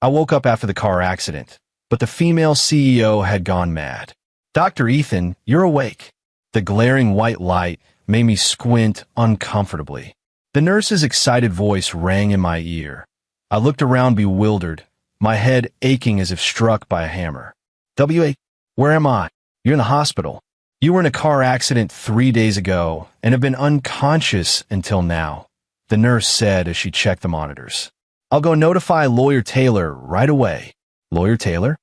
I woke up after the car accident, but the female CEO had gone mad. Dr. Ethan, you're awake. The glaring white light made me squint uncomfortably. The nurse's excited voice rang in my ear. I looked around bewildered, my head aching as if struck by a hammer. W.A., where am I? You're in the hospital. You were in a car accident 3 days ago and have been unconscious until now, the nurse said as she checked the monitors. I'll go notify Lawyer Taylor right away. Lawyer Taylor?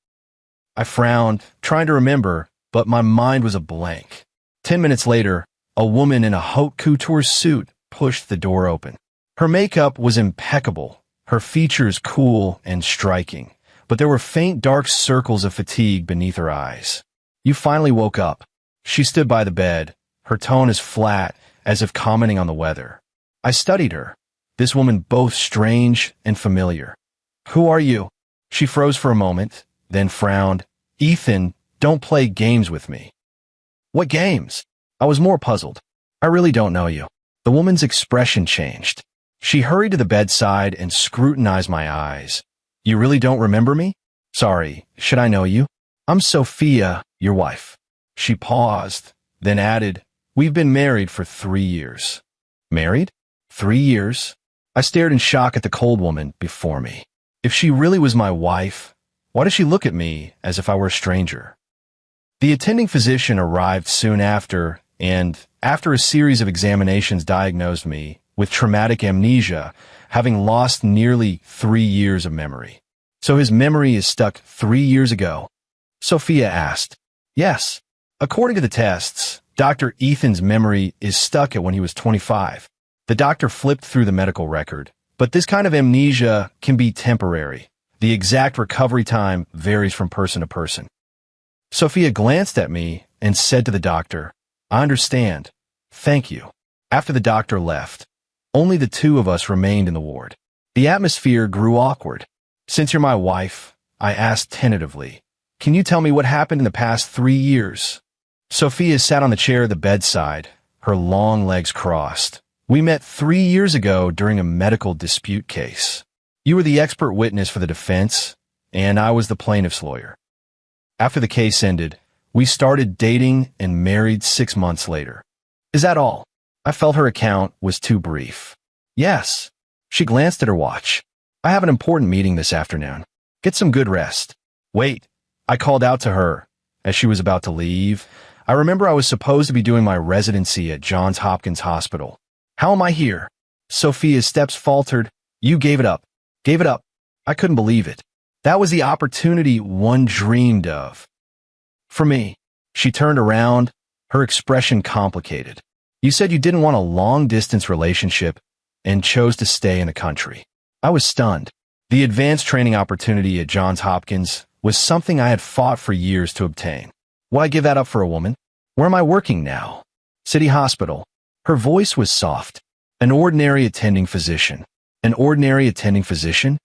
I frowned, trying to remember, but my mind was a blank. 10 minutes later, a woman in a haute couture suit pushed the door open. Her makeup was impeccable, her features cool and striking, but there were faint dark circles of fatigue beneath her eyes. You finally woke up. She stood by the bed, her tone as flat as if commenting on the weather. I studied her, this woman both strange and familiar. Who are you? She froze for a moment, then frowned. Ethan, don't play games with me. What games? I was more puzzled. I really don't know you. The woman's expression changed. She hurried to the bedside and scrutinized my eyes. You really don't remember me? Sorry, should I know you? I'm Sophia, your wife. She paused, then added, we've been married for 3 years. Married? 3 years? I stared in shock at the cold woman before me. If she really was my wife, why does she look at me as if I were a stranger? The attending physician arrived soon after, and, after a series of examinations, diagnosed me with traumatic amnesia, having lost nearly 3 years of memory. So his memory is stuck 3 years ago? Sophia asked. Yes. According to the tests, Dr. Ethan's memory is stuck at when he was 25. The doctor flipped through the medical record, but this kind of amnesia can be temporary. The exact recovery time varies from person to person. Sophia glanced at me and said to the doctor, I understand. Thank you. After the doctor left, only the two of us remained in the ward. The atmosphere grew awkward. Since you're my wife, I asked tentatively, can you tell me what happened in the past 3 years? Sophia sat on the chair at the bedside, her long legs crossed. We met 3 years ago during a medical dispute case. You were the expert witness for the defense, and I was the plaintiff's lawyer. After the case ended, we started dating and married 6 months later. Is that all? I felt her account was too brief. Yes. She glanced at her watch. I have an important meeting this afternoon. Get some good rest. Wait, I called out to her as she was about to leave. I remember I was supposed to be doing my residency at Johns Hopkins Hospital. How am I here? Sophia's steps faltered. You gave it up. Gave it up. I couldn't believe it. That was the opportunity one dreamed of. For me. She turned around, her expression complicated. You said you didn't want a long-distance relationship and chose to stay in the country. I was stunned. The advanced training opportunity at Johns Hopkins was something I had fought for years to obtain. Why give that up for a woman? Where am I working now? City Hospital. Her voice was soft. An ordinary attending physician. An ordinary attending physician?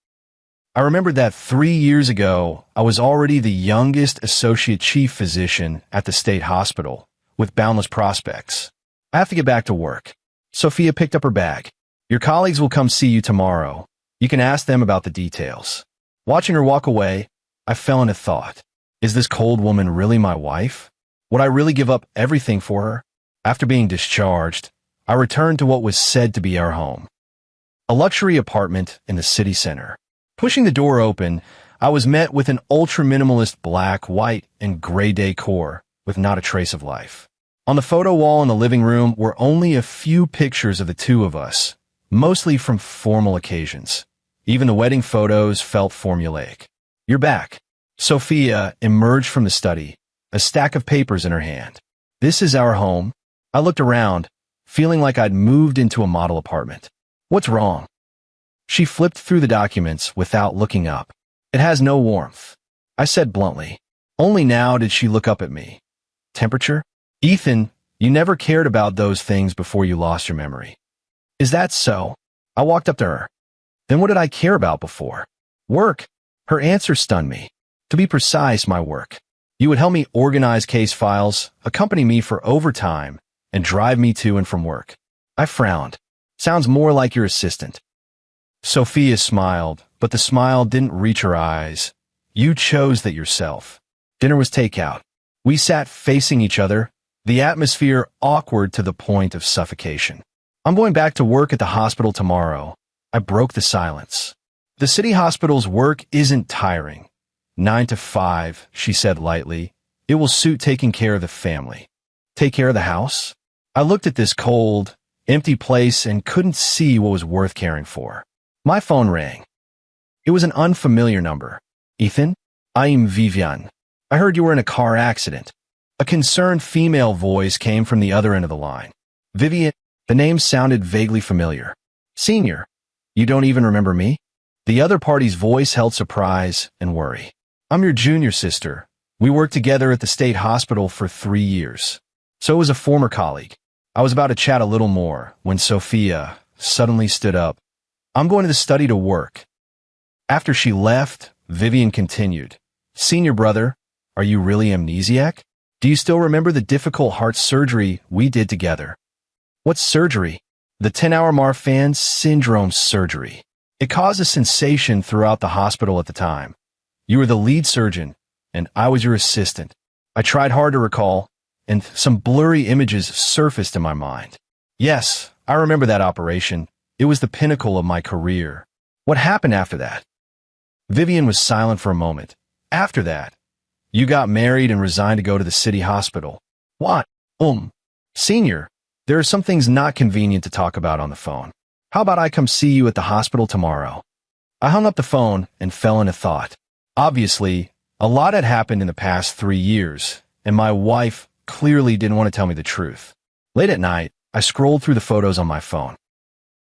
I remembered that 3 years ago, I was already the youngest associate chief physician at the state hospital, with boundless prospects. I have to get back to work. Sophia picked up her bag. Your colleagues will come see you tomorrow. You can ask them about the details. Watching her walk away, I fell into thought. Is this cold woman really my wife? Would I really give up everything for her? After being discharged, I returned to what was said to be our home. A luxury apartment in the city center. Pushing the door open, I was met with an ultra-minimalist black, white, and gray decor with not a trace of life. On the photo wall in the living room were only a few pictures of the two of us, mostly from formal occasions. Even the wedding photos felt formulaic. You're back. Sophia emerged from the study, a stack of papers in her hand. This is our home. I looked around, feeling like I'd moved into a model apartment. What's wrong? She flipped through the documents without looking up. It has no warmth, I said bluntly. Only now did she look up at me. Temperature? Ethan, you never cared about those things before you lost your memory. Is that so? I walked up to her. Then what did I care about before? Work. Her answer stunned me. To be precise, my work. You would help me organize case files, accompany me for overtime, and drive me to and from work. I frowned. Sounds more like your assistant. Sophia smiled, but the smile didn't reach her eyes. You chose that yourself. Dinner was takeout. We sat facing each other, the atmosphere awkward to the point of suffocation. I'm going back to work at the hospital tomorrow. I broke the silence. The city hospital's work isn't tiring. 9 to 5, she said lightly. It will suit taking care of the family. Take care of the house? I looked at this cold, empty place and couldn't see what was worth caring for. My phone rang. It was an unfamiliar number. Ethan? I'm Vivian. I heard you were in a car accident. A concerned female voice came from the other end of the line. Vivian, the name sounded vaguely familiar. Senior, you don't even remember me? The other party's voice held surprise and worry. I'm your junior sister. We worked together at the state hospital for 3 years. So was a former colleague. I was about to chat a little more when Sophia suddenly stood up. I'm going to the study to work. After she left, Vivian continued. Senior brother, are you really amnesiac? Do you still remember the difficult heart surgery we did together? What surgery? The 10-hour Marfan syndrome surgery. It caused a sensation throughout the hospital at the time. You were the lead surgeon, and I was your assistant. I tried hard to recall, and some blurry images surfaced in my mind. Yes, I remember that operation. It was the pinnacle of my career. What happened after that? Vivian was silent for a moment. After that, you got married and resigned to go to the city hospital. What? Senior, there are some things not convenient to talk about on the phone. How about I come see you at the hospital tomorrow? I hung up the phone and fell into thought. Obviously, a lot had happened in the past 3 years, and my wife clearly didn't want to tell me the truth. Late at night, I scrolled through the photos on my phone.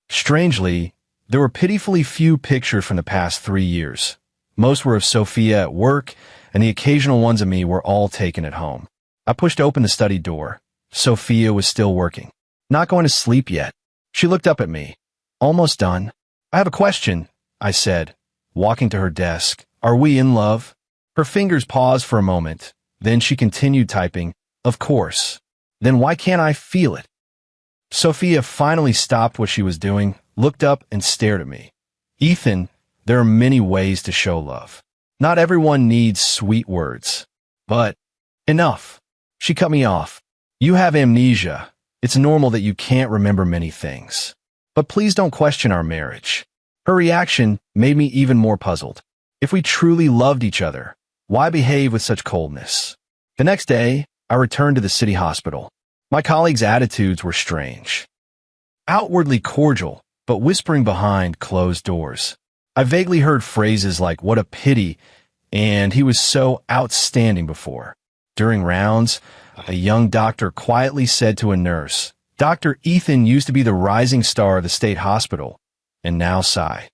Strangely, there were pitifully few pictures from the past 3 years. Most were of Sophia at work, and the occasional ones of me were all taken at home. I pushed open the study door. Sophia was still working. Not going to sleep yet. She looked up at me. Almost done. I have a question, I said, walking to her desk. Are we in love? Her fingers paused for a moment. Then she continued typing. Of course. Then why can't I feel it? Sophia finally stopped what she was doing, looked up and stared at me. Ethan, there are many ways to show love. Not everyone needs sweet words. But enough. She cut me off. You have amnesia. It's normal that you can't remember many things. But please don't question our marriage. Her reaction made me even more puzzled. If we truly loved each other, why behave with such coldness? The next day, I returned to the city hospital. My colleagues' attitudes were strange. Outwardly cordial, but whispering behind closed doors. I vaguely heard phrases like, what a pity, and he was so outstanding before. During rounds, a young doctor quietly said to a nurse, Dr. Ethan used to be the rising star of the state hospital, and now sigh.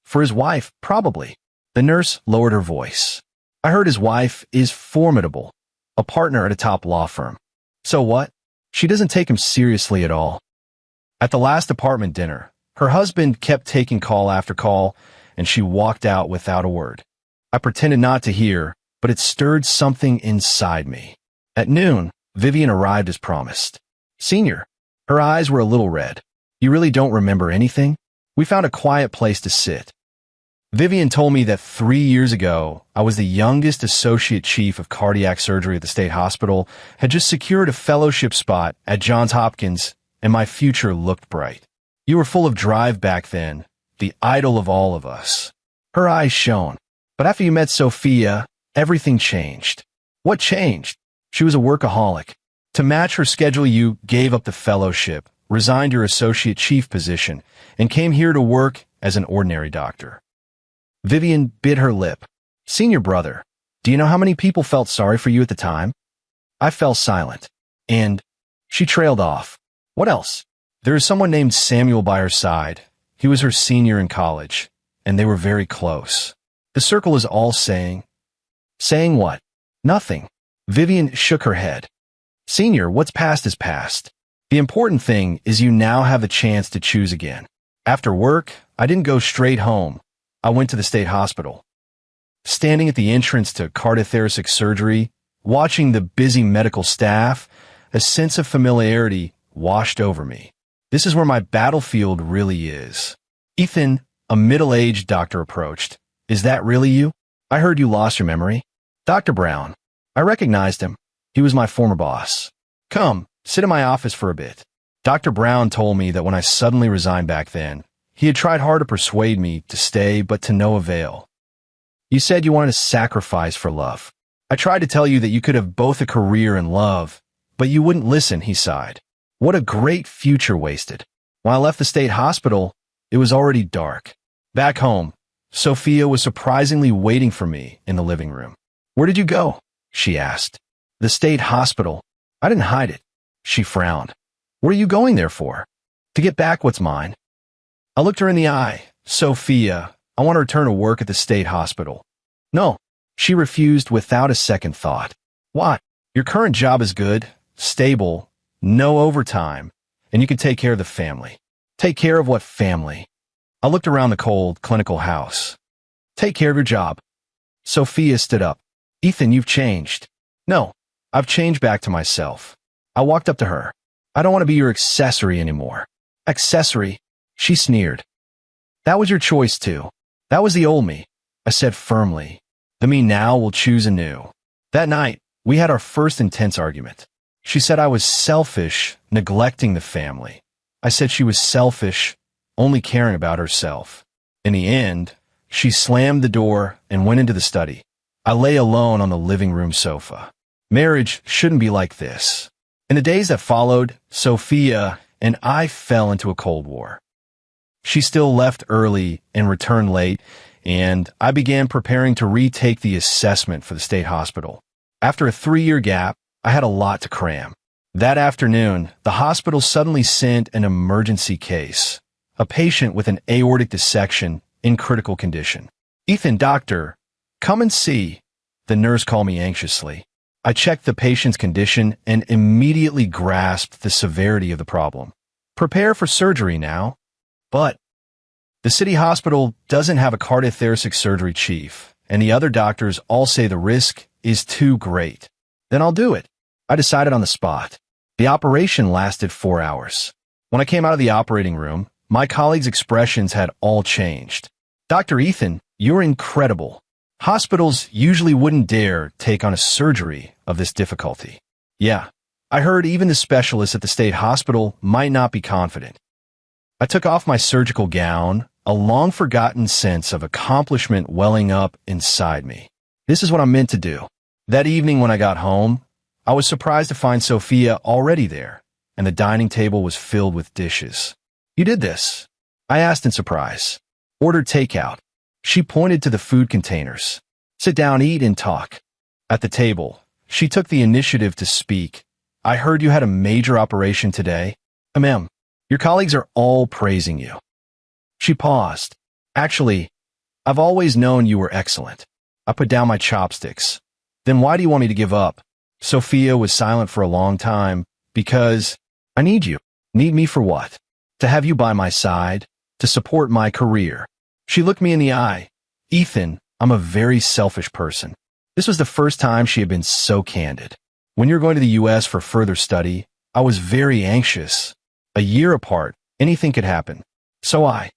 For his wife, probably. The nurse lowered her voice. I heard his wife is formidable, a partner at a top law firm. So what? She doesn't take him seriously at all. At the last apartment dinner, her husband kept taking call after call, and she walked out without a word. I pretended not to hear, but it stirred something inside me. At noon, Vivian arrived as promised. Senior, her eyes were a little red. You really don't remember anything? We found a quiet place to sit. Vivian told me that 3 years ago, I was the youngest associate chief of cardiac surgery at the state hospital, had just secured a fellowship spot at Johns Hopkins, and my future looked bright. You were full of drive back then, the idol of all of us. Her eyes shone. But after you met Sophia, everything changed. What changed? She was a workaholic. To match her schedule, you gave up the fellowship, resigned your associate chief position, and came here to work as an ordinary doctor. Vivian bit her lip. Senior brother, do you know how many people felt sorry for you at the time? I fell silent. And she trailed off. What else? There is someone named Samuel by her side. He was her senior in college, and they were very close. The circle is all saying. Saying what? Nothing. Vivian shook her head. Senior, what's past is past. The important thing is you now have a chance to choose again. After work, I didn't go straight home. I went to the state hospital. Standing at the entrance to cardiothoracic surgery, watching the busy medical staff, a sense of familiarity washed over me. This is where my battlefield really is. Ethan, a middle-aged doctor, approached. Is that really you? I heard you lost your memory. Dr. Brown. I recognized him. He was my former boss. Come, sit in my office for a bit. Dr. Brown told me that when I suddenly resigned back then, he had tried hard to persuade me to stay, but to no avail. You said you wanted to sacrifice for love. I tried to tell you that you could have both a career and love, but you wouldn't listen, he sighed. What a great future wasted. When I left the state hospital, it was already dark. Back home, Sophia was surprisingly waiting for me in the living room. Where did you go? She asked. The state hospital. I didn't hide it. She frowned. What are you going there for? To get back what's mine. I looked her in the eye. Sophia, I want to return to work at the state hospital. No, she refused without a second thought. Why? Your current job is good, stable, no overtime, and you can take care of the family. Take care of what family? I looked around the cold, clinical house. Take care of your job. Sophia stood up. Ethan, you've changed. No, I've changed back to myself. I walked up to her. I don't want to be your accessory anymore. Accessory? She sneered. That was your choice too. That was the old me, I said firmly. The me now will choose anew. That night, we had our first intense argument. She said I was selfish, neglecting the family. I said she was selfish, only caring about herself. In the end, she slammed the door and went into the study. I lay alone on the living room sofa. Marriage shouldn't be like this. In the days that followed, Sophia and I fell into a cold war. She still left early and returned late, and I began preparing to retake the assessment for the state hospital. After a 3-year gap, I had a lot to cram. That afternoon, the hospital suddenly sent an emergency case, a patient with an aortic dissection in critical condition. Ethan, doctor, come and see, the nurse called me anxiously. I checked the patient's condition and immediately grasped the severity of the problem. Prepare for surgery now. But the city hospital doesn't have a cardiothoracic surgery chief, and the other doctors all say the risk is too great. Then I'll do it. I decided on the spot. The operation lasted 4 hours. When I came out of the operating room, my colleagues' expressions had all changed. Dr. Ethan, you're incredible. Hospitals usually wouldn't dare take on a surgery of this difficulty. Yeah, I heard even the specialists at the state hospital might not be confident. I took off my surgical gown, a long-forgotten sense of accomplishment welling up inside me. This is what I'm meant to do. That evening when I got home, I was surprised to find Sophia already there, and the dining table was filled with dishes. You did this? I asked in surprise. Ordered takeout. She pointed to the food containers. Sit down, eat, and talk. At the table, she took the initiative to speak. I heard you had a major operation today. Ma'am, your colleagues are all praising you. She paused. Actually, I've always known you were excellent. I put down my chopsticks. Then why do you want me to give up? Sophia was silent for a long time. Because I need you. Need me for what? To have you by my side? To support my career? She looked me in the eye. Ethan, I'm a very selfish person. This was the first time she had been so candid. When you're going to the U.S. for further study, I was very anxious. A year apart, anything could happen. So I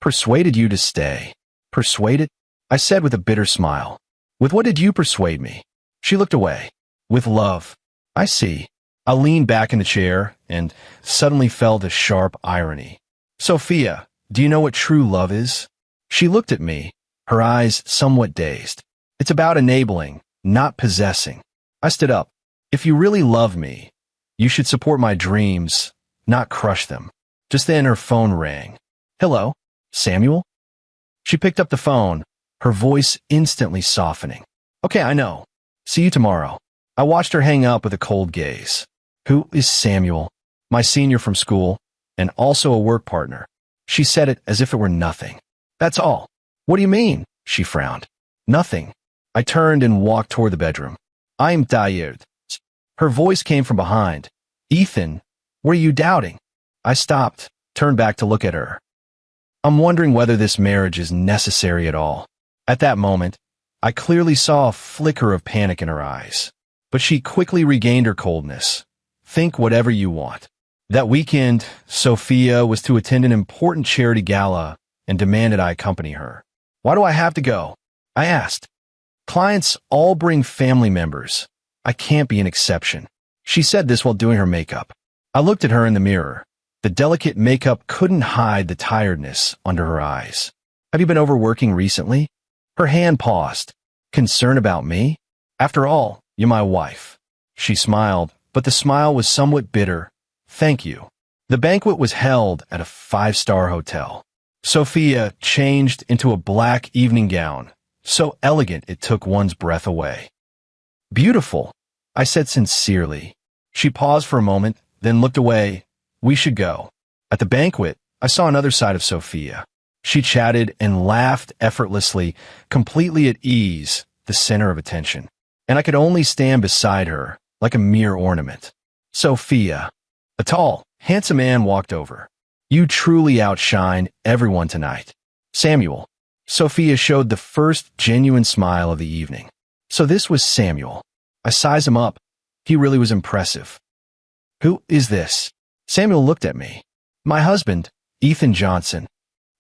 persuaded you to stay. Persuaded? I said with a bitter smile. With what did you persuade me? She looked away. With love. I see. I leaned back in the chair and suddenly felt a sharp irony. Sophia, do you know what true love is? She looked at me, her eyes somewhat dazed. It's about enabling, not possessing. I stood up. If you really love me, you should support my dreams, not crush them. Just then her phone rang. Hello, Samuel? She picked up the phone, her voice instantly softening. Okay, I know. See you tomorrow. I watched her hang up with a cold gaze. Who is Samuel? My senior from school, and also a work partner. She said it as if it were nothing. That's all. What do you mean? She frowned. Nothing. I turned and walked toward the bedroom. I'm tired. Her voice came from behind. Ethan, what are you doubting? I stopped, turned back to look at her. I'm wondering whether this marriage is necessary at all. At that moment, I clearly saw a flicker of panic in her eyes. But she quickly regained her coldness. Think whatever you want. That weekend, Sophia was to attend an important charity gala and demanded I accompany her. Why do I have to go? I asked. Clients all bring family members. I can't be an exception. She said this while doing her makeup. I looked at her in the mirror. The delicate makeup couldn't hide the tiredness under her eyes. Have you been overworking recently? Her hand paused. Concern about me? After all, you're my wife. She smiled, but the smile was somewhat bitter. Thank you. The banquet was held at a 5-star hotel. Sophia changed into a black evening gown, so elegant it took one's breath away. Beautiful, I said sincerely. She paused for a moment, then looked away. We should go. At the banquet, I saw another side of Sophia. She chatted and laughed effortlessly, completely at ease, the center of attention. And I could only stand beside her, like a mere ornament. Sophia. A tall, handsome man walked over. You truly outshine everyone tonight. Samuel. Sophia showed the first genuine smile of the evening. So this was Samuel. I sized him up. He really was impressive. Who is this? Samuel looked at me. My husband, Ethan Johnson.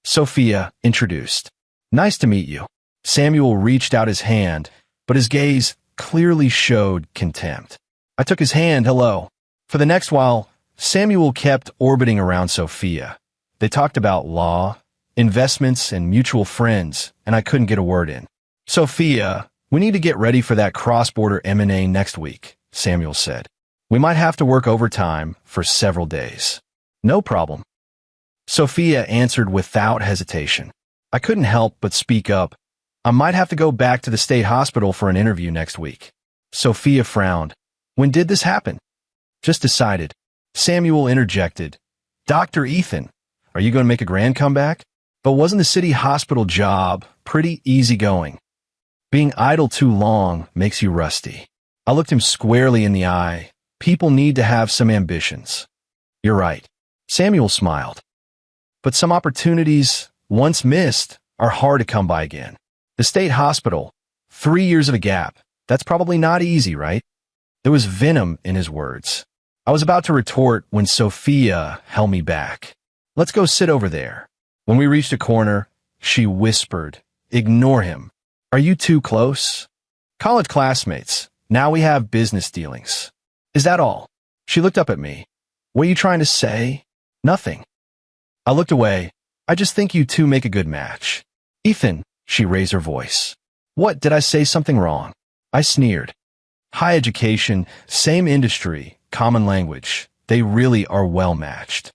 Sophia introduced. Nice to meet you. Samuel reached out his hand, but his gaze clearly showed contempt. I took his hand, hello. For the next while, Samuel kept orbiting around Sophia. They talked about law, investments, and mutual friends, and I couldn't get a word in. Sophia, we need to get ready for that cross-border M&A next week, Samuel said. We might have to work overtime for several days. No problem. Sophia answered without hesitation. I couldn't help but speak up. I might have to go back to the state hospital for an interview next week. Sophia frowned. When did this happen? Just decided. Samuel interjected. Dr. Ethan, are you going to make a grand comeback? But wasn't the city hospital job pretty easygoing? Being idle too long makes you rusty. I looked him squarely in the eye. People need to have some ambitions. You're right. Samuel smiled. But some opportunities, once missed, are hard to come by again. The state hospital, 3 years of a gap. That's probably not easy, right? There was venom in his words. I was about to retort when Sophia held me back. Let's go sit over there. When we reached a corner, she whispered, Ignore him. Are you too close? College classmates. Now we have business dealings. Is that all? She looked up at me. What are you trying to say? Nothing. I looked away. I just think you two make a good match. Ethan, she raised her voice. What, did I say something wrong? I sneered. High education, same industry, common language. They really are well matched.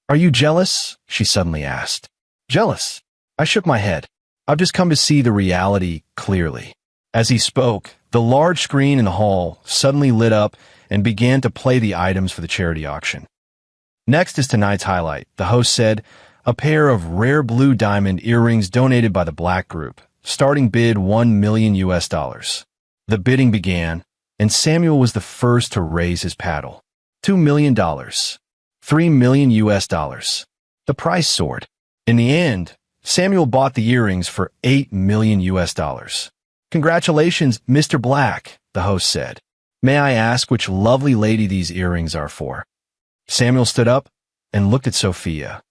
Are you jealous? She suddenly asked. Jealous? I shook my head. I've just come to see the reality clearly. As he spoke, the large screen in the hall suddenly lit up and began to play the items for the charity auction. Next is tonight's highlight, the host said, a pair of rare blue diamond earrings donated by the Black Group. Starting bid $1 million. The bidding began, and Samuel was the first to raise his paddle. $2 million. $3 million. The price soared. In the end, Samuel bought the earrings for $8 million. Congratulations, Mr. Black, the host said. May I ask which lovely lady these earrings are for? Samuel stood up and looked at Sophia.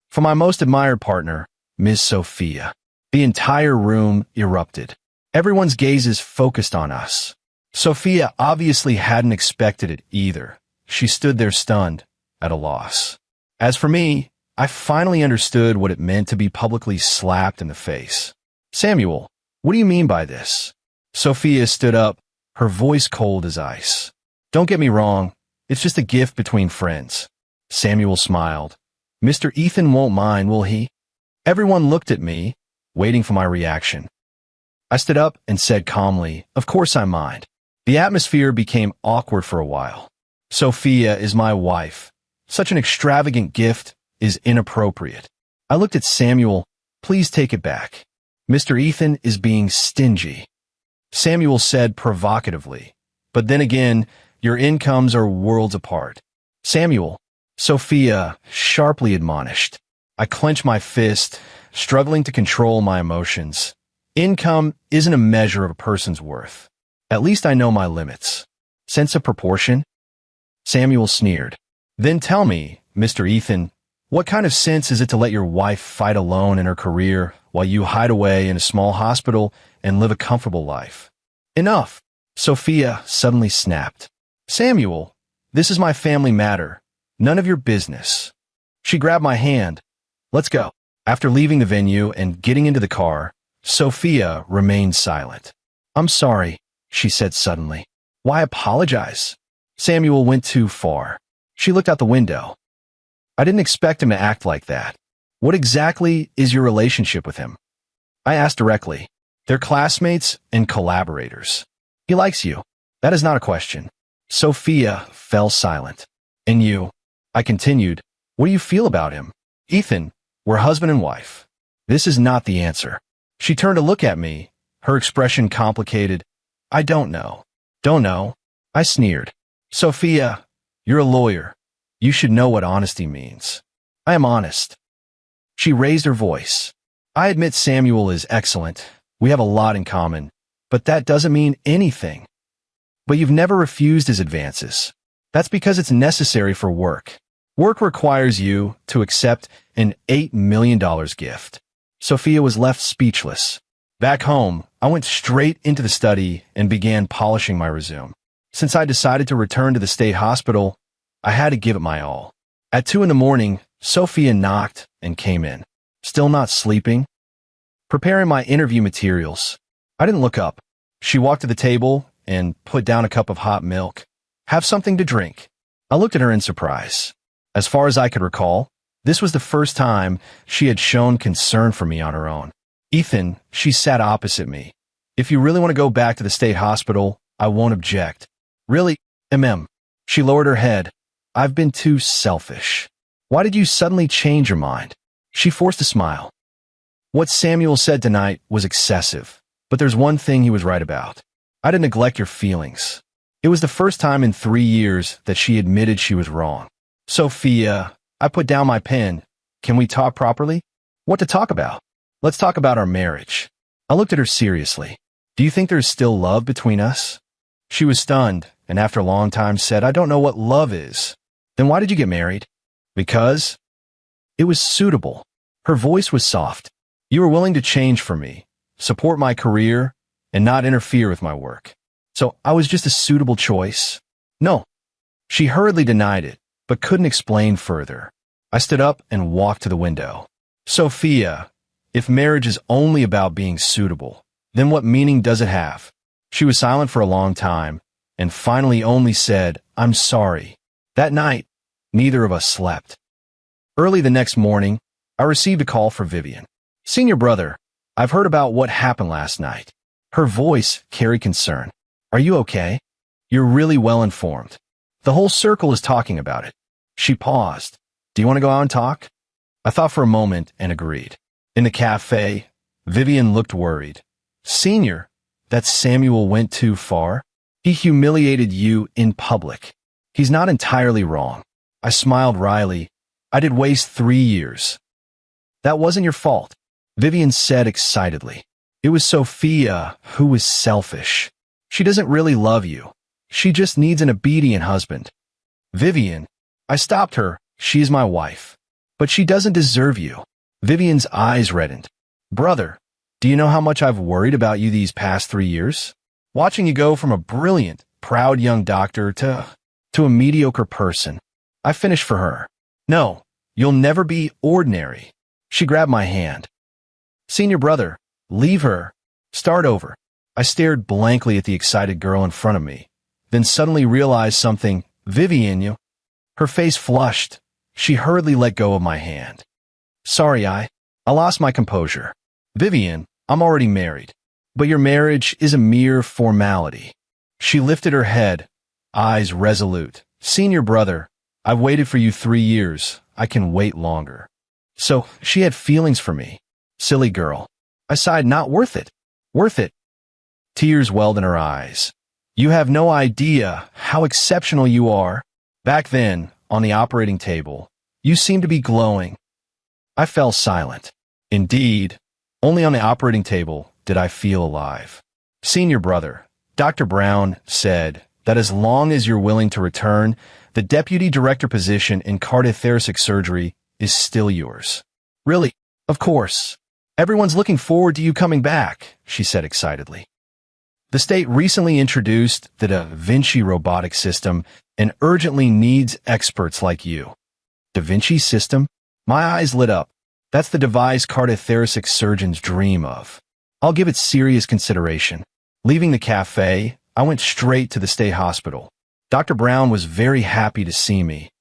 For my most admired partner, Miss Sophia. The entire room erupted. Everyone's gazes focused on us. Sophia obviously hadn't expected it either. She stood there stunned, at a loss. As for me, I finally understood what it meant to be publicly slapped in the face. Samuel, what do you mean by this? Sophia stood up, her voice cold as ice. Don't get me wrong, it's just a gift between friends. Samuel smiled. Mr. Ethan won't mind, will he? Everyone looked at me, waiting for my reaction. I stood up and said calmly, of course I mind. The atmosphere became awkward for a while. Sophia is my wife. Such an extravagant gift is inappropriate. I looked at Samuel. Please take it back. Mr. Ethan is being stingy. Samuel said provocatively. But then again, your incomes are worlds apart. Samuel, Sophia sharply admonished. I clenched my fist, struggling to control my emotions. Income isn't a measure of a person's worth. At least I know my limits. Sense of proportion? Samuel sneered. Then tell me, Mr. Ethan, what kind of sense is it to let your wife fight alone in her career while you hide away in a small hospital and live a comfortable life. Enough. Sophia suddenly snapped. Samuel, this is my family matter. None of your business. She grabbed my hand. Let's go. After leaving the venue and getting into the car, Sophia remained silent. I'm sorry, she said suddenly. Why apologize? Samuel went too far. She looked out the window. I didn't expect him to act like that. What exactly is your relationship with him? I asked directly. They're classmates and collaborators. He likes you. That is not a question. Sophia fell silent. And you? I continued. What do you feel about him? Ethan, we're husband and wife. This is not the answer. She turned to look at me, her expression complicated. I don't know. Don't know? I sneered. Sophia, you're a lawyer. You should know what honesty means. I am honest. She raised her voice. I admit Samuel is excellent. We have a lot in common, but that doesn't mean anything. But you've never refused his advances. That's because it's necessary for work. Work requires you to accept an $8 million gift. Sophia was left speechless. Back home, I went straight into the study and began polishing my resume. Since I decided to return to the state hospital, I had to give it my all. At 2 a.m, Sophia knocked and came in. Still not sleeping? Preparing my interview materials. I didn't look up. She walked to the table and put down a cup of hot milk. Have something to drink. I looked at her in surprise. As far as I could recall, this was the first time she had shown concern for me on her own. Ethan, she sat opposite me. If you really want to go back to the state hospital, I won't object. Really? She lowered her head. I've been too selfish. Why did you suddenly change your mind? She forced a smile. What Samuel said tonight was excessive, but there's one thing he was right about. I didn't neglect your feelings. It was the first time in 3 years that she admitted she was wrong. Sophia, I put down my pen. Can we talk properly? What to talk about? Let's talk about our marriage. I looked at her seriously. Do you think there's still love between us? She was stunned, and after a long time said, I don't know what love is. Then why did you get married? Because it was suitable. Her voice was soft. You were willing to change for me, support my career, and not interfere with my work. So I was just a suitable choice? No. She hurriedly denied it, but couldn't explain further. I stood up and walked to the window. Sophia, if marriage is only about being suitable, then what meaning does it have? She was silent for a long time, and finally only said, I'm sorry. That night, neither of us slept. Early the next morning, I received a call from Vivian. Senior brother, I've heard about what happened last night. Her voice carried concern. Are you okay? You're really well informed. The whole circle is talking about it. She paused. Do you want to go out and talk? I thought for a moment and agreed. In the cafe, Vivian looked worried. Senior, that Samuel went too far. He humiliated you in public. He's not entirely wrong. I smiled wryly. I did waste 3 years. That wasn't your fault, Vivian said excitedly. It was Sophia who was selfish. She doesn't really love you. She just needs an obedient husband. Vivian, I stopped her. She's my wife. But she doesn't deserve you. Vivian's eyes reddened. Brother, do you know how much I've worried about you these past 3 years? Watching you go from a brilliant, proud young doctor to a mediocre person. I finished for her. No, you'll never be ordinary. She grabbed my hand. Senior brother, leave her. Start over. I stared blankly at the excited girl in front of me, then suddenly realized something. Vivian, you. Her face flushed. She hurriedly let go of my hand. Sorry, I lost my composure. Vivian, I'm already married, but your marriage is a mere formality. She lifted her head, eyes resolute. Senior brother, I've waited for you 3 years. I can wait longer. So, she had feelings for me. Silly girl. I sighed, not worth it. Worth it. Tears welled in her eyes. You have no idea how exceptional you are. Back then, on the operating table, you seemed to be glowing. I fell silent. Indeed, only on the operating table did I feel alive. Senior brother, Dr. Brown said that as long as you're willing to return, the deputy director position in cardiothoracic surgery is still yours. Really? Of course. Everyone's looking forward to you coming back, she said excitedly. The state recently introduced the Da Vinci robotic system and urgently needs experts like you. Da Vinci system? My eyes lit up. That's the device cardiothoracic surgeons dream of. I'll give it serious consideration. Leaving the cafe, I went straight to the state hospital. Dr. Brown was very happy to see me.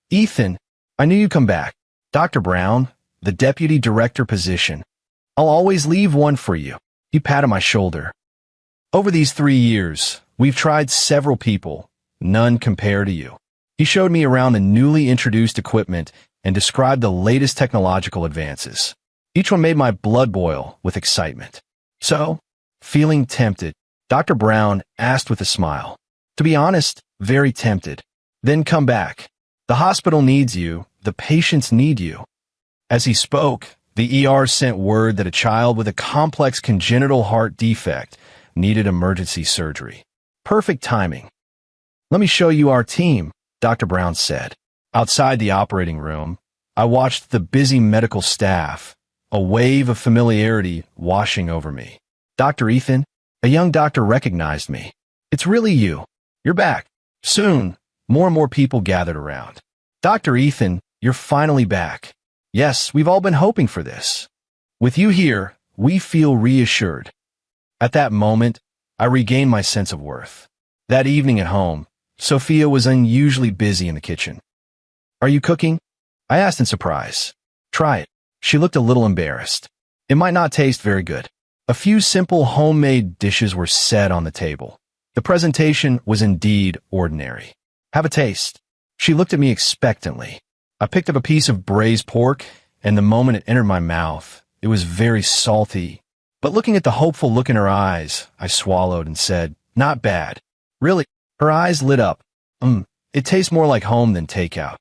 Ethan, I knew you'd come back. Dr. Brown, the deputy director position. I'll always leave one for you. He patted my shoulder. Over these 3 years, we've tried several people. None compare to you. He showed me around the newly introduced equipment and described the latest technological advances. Each one made my blood boil with excitement. So, feeling tempted, Dr. Brown asked with a smile. To be honest, very tempted. Then come back. The hospital needs you. The patients need you. As he spoke, the ER sent word that a child with a complex congenital heart defect needed emergency surgery. Perfect timing. Let me show you our team, Dr. Brown said. Outside the operating room, I watched the busy medical staff, a wave of familiarity washing over me. Dr. Ethan, a young doctor recognized me. It's really you. You're back. Soon, more and more people gathered around. Dr. Ethan, you're finally back. Yes, we've all been hoping for this. With you here, we feel reassured. At that moment, I regained my sense of worth. That evening at home, Sophia was unusually busy in the kitchen. Are you cooking? I asked in surprise. Try it. She looked a little embarrassed. It might not taste very good. A few simple homemade dishes were set on the table. The presentation was indeed ordinary. Have a taste. She looked at me expectantly. I picked up a piece of braised pork, and the moment it entered my mouth, it was very salty. But looking at the hopeful look in her eyes, I swallowed and said, not bad. Really? Her eyes lit up. It tastes more like home than takeout.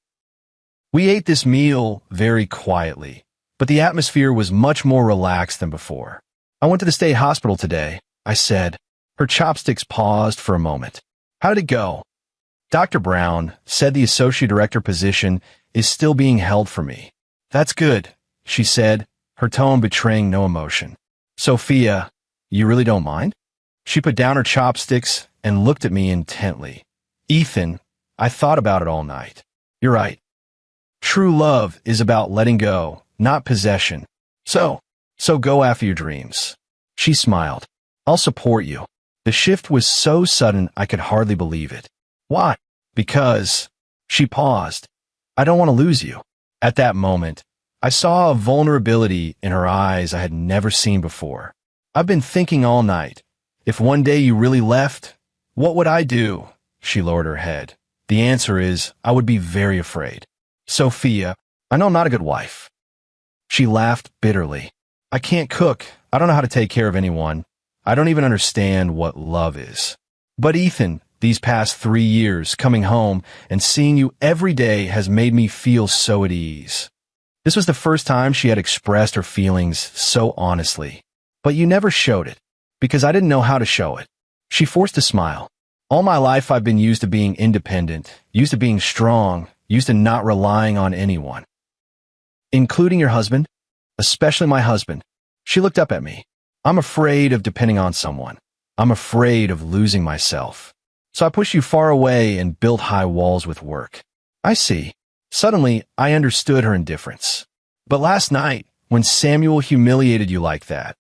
We ate this meal very quietly, but the atmosphere was much more relaxed than before. I went to the state hospital today, I said. Her chopsticks paused for a moment. How did it go? Dr. Brown said the associate director position is still being held for me. That's good, she said, her tone betraying no emotion. Sophia, you really don't mind? She put down her chopsticks and looked at me intently. Ethan, I thought about it all night. You're right. True love is about letting go, not possession. So go after your dreams. She smiled. I'll support you. The shift was so sudden I could hardly believe it. Why? Because, she paused. I don't want to lose you. At that moment, I saw a vulnerability in her eyes I had never seen before. I've been thinking all night. If one day you really left, what would I do? She lowered her head. The answer is, I would be very afraid. Sophia, I know I'm not a good wife. She laughed bitterly. I can't cook. I don't know how to take care of anyone. I don't even understand what love is. But Ethan, these past 3 years, coming home and seeing you every day has made me feel so at ease. This was the first time she had expressed her feelings so honestly. But you never showed it, because I didn't know how to show it. She forced a smile. All my life I've been used to being independent, used to being strong, used to not relying on anyone. Including your husband? Especially my husband. She looked up at me. I'm afraid of depending on someone. I'm afraid of losing myself. So I pushed you far away and built high walls with work. I see. Suddenly, I understood her indifference. But last night, when Samuel humiliated you like that,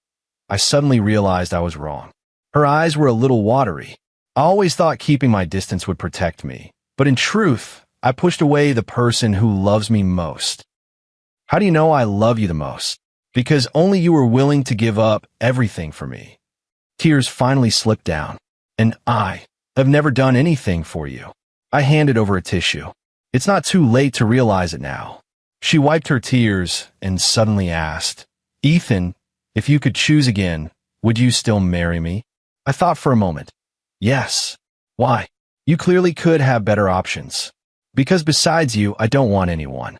I suddenly realized I was wrong. Her eyes were a little watery. I always thought keeping my distance would protect me. But in truth, I pushed away the person who loves me most. How do you know I love you the most? Because only you were willing to give up everything for me. Tears finally slipped down. And I have never done anything for you. I handed over a tissue. It's not too late to realize it now. She wiped her tears and suddenly asked, Ethan, if you could choose again, would you still marry me? I thought for a moment. Yes. Why? You clearly could have better options. Because besides you, I don't want anyone.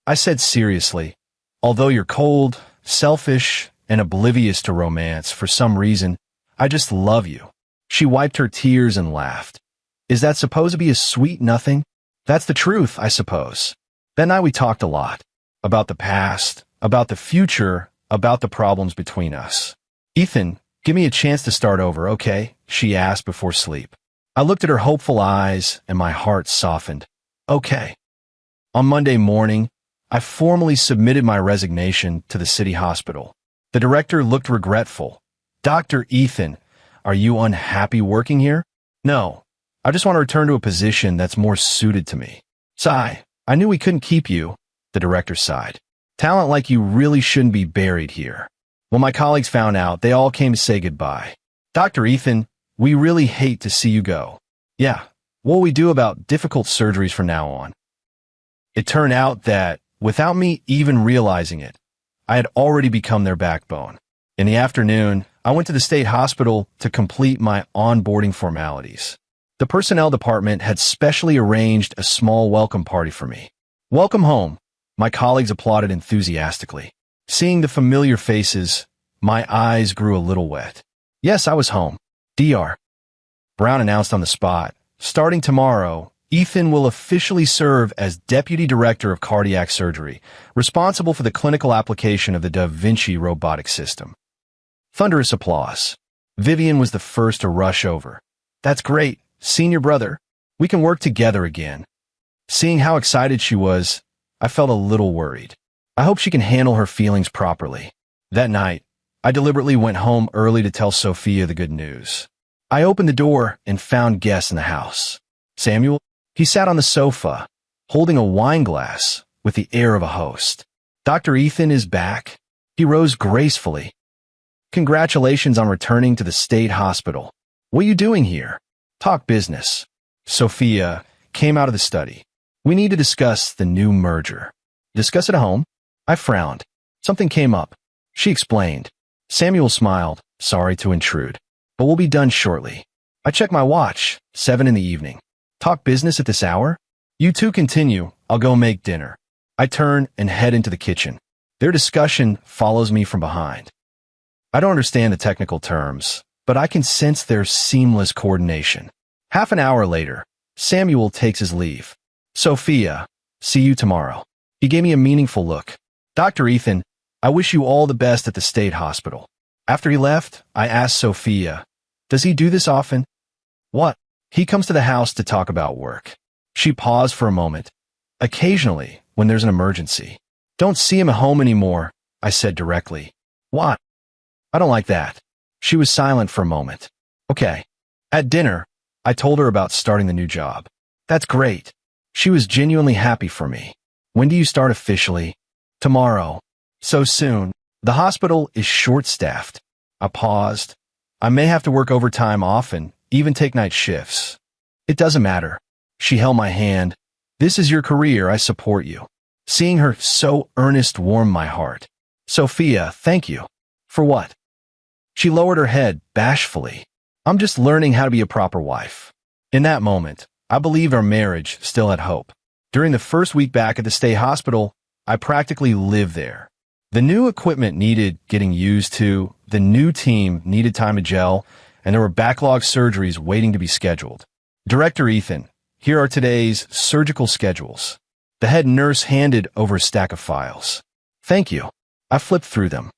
I said seriously, although you're cold, selfish, and oblivious to romance for some reason, I just love you. She wiped her tears and laughed. Is that supposed to be a sweet nothing? That's the truth, I suppose. That night we talked a lot. About the past, about the future, about the problems between us. Ethan, give me a chance to start over, okay? She asked before sleep. I looked at her hopeful eyes and my heart softened. Okay. On Monday morning, I formally submitted my resignation to the city hospital. The director looked regretful. Dr. Ethan, are you unhappy working here? No. I just want to return to a position that's more suited to me. Sigh. I knew we couldn't keep you, the director sighed. Talent like you really shouldn't be buried here. When my colleagues found out, they all came to say goodbye. Dr. Ethan, we really hate to see you go. Yeah, what will we do about difficult surgeries from now on? It turned out that, without me even realizing it, I had already become their backbone. In the afternoon, I went to the state hospital to complete my onboarding formalities. The personnel department had specially arranged a small welcome party for me. Welcome home, my colleagues applauded enthusiastically. Seeing the familiar faces, my eyes grew a little wet. Yes, I was home. Dr. Brown announced on the spot, starting tomorrow, Ethan will officially serve as Deputy Director of Cardiac Surgery, responsible for the clinical application of the Da Vinci robotic system. Thunderous applause. Vivian was the first to rush over. That's great, senior brother. We can work together again. Seeing how excited she was, I felt a little worried. I hope she can handle her feelings properly. That night, I deliberately went home early to tell Sophia the good news. I opened the door and found guests in the house. Samuel, he sat on the sofa, holding a wine glass with the air of a host. Dr. Ethan is back. He rose gracefully. Congratulations on returning to the state hospital. What are you doing here? Talk business. Sophia came out of the study. We need to discuss the new merger. Discuss it at home? I frowned. Something came up. She explained. Samuel smiled, sorry to intrude, but we'll be done shortly. I checked my watch, 7 in the evening. Talk business at this hour? You two continue, I'll go make dinner. I turn and head into the kitchen. Their discussion follows me from behind. I don't understand the technical terms, but I can sense their seamless coordination. Half an hour later, Samuel takes his leave. Sophia, see you tomorrow. He gave me a meaningful look. Dr. Ethan, I wish you all the best at the state hospital. After he left, I asked Sophia, does he do this often? What? He comes to the house to talk about work. She paused for a moment. Occasionally, when there's an emergency. Don't see him at home anymore, I said directly. What? I don't like that. She was silent for a moment. Okay. At dinner, I told her about starting the new job. That's great. She was genuinely happy for me. When do you start officially? Tomorrow. So soon. The hospital is short-staffed. I paused. I may have to work overtime often, even take night shifts. It doesn't matter. She held my hand. This is your career, I support you. Seeing her so earnest warmed my heart. Sophia, thank you. For what? She lowered her head bashfully. I'm just learning how to be a proper wife. In that moment, I believed our marriage still had hope. During the first week back at the state hospital, I practically lived there. The new equipment needed getting used to, the new team needed time to gel, and there were backlog surgeries waiting to be scheduled. Director Ethan, here are today's surgical schedules. The head nurse handed over a stack of files. Thank you. I flipped through them.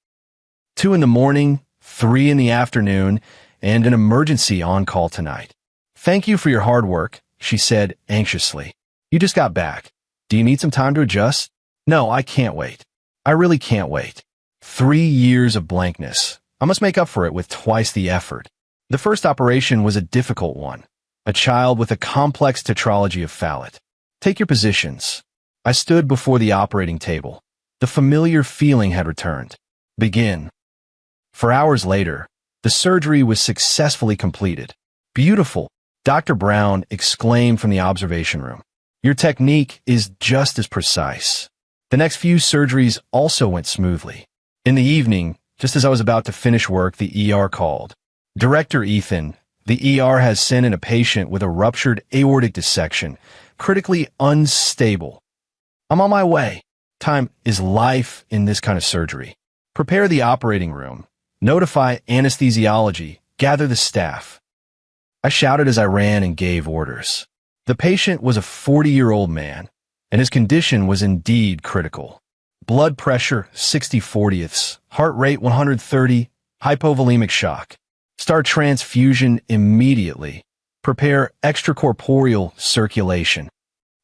2 in the morning, 3 in the afternoon, and an emergency on-call tonight. Thank you for your hard work, she said anxiously. You just got back. Do you need some time to adjust? No, I can't wait. I really can't wait. 3 years of blankness. I must make up for it with twice the effort. The first operation was a difficult one. A child with a complex tetralogy of Fallot. Take your positions. I stood before the operating table. The familiar feeling had returned. Begin. For hours later, the surgery was successfully completed. Beautiful, Dr. Brown exclaimed from the observation room. Your technique is just as precise. The next few surgeries also went smoothly. In the evening, just as I was about to finish work, the ER called. Director Ethan, the ER has sent in a patient with a ruptured aortic dissection, critically unstable. I'm on my way. Time is life in this kind of surgery. Prepare the operating room. Notify anesthesiology. Gather the staff. I shouted as I ran and gave orders. The patient was a 40-year-old man, and his condition was indeed critical. Blood pressure 60/40ths, heart rate 130, hypovolemic shock. Start transfusion immediately. Prepare extracorporeal circulation.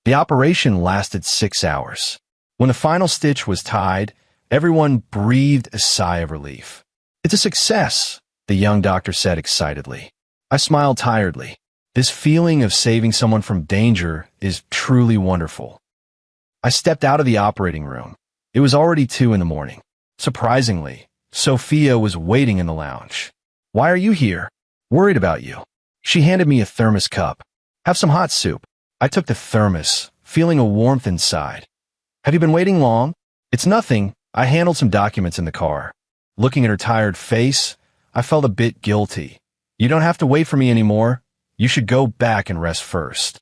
The operation lasted 6 hours. When the final stitch was tied, everyone breathed a sigh of relief. "It's a success," the young doctor said excitedly. I smiled tiredly. This feeling of saving someone from danger is truly wonderful. I stepped out of the operating room. It was already 2 in the morning. Surprisingly, Sophia was waiting in the lounge. "Why are you here?" "Worried about you." She handed me a thermos cup. "Have some hot soup." I took the thermos, feeling a warmth inside. "Have you been waiting long?" "It's nothing. I handled some documents in the car." Looking at her tired face, I felt a bit guilty. "You don't have to wait for me anymore. You should go back and rest first."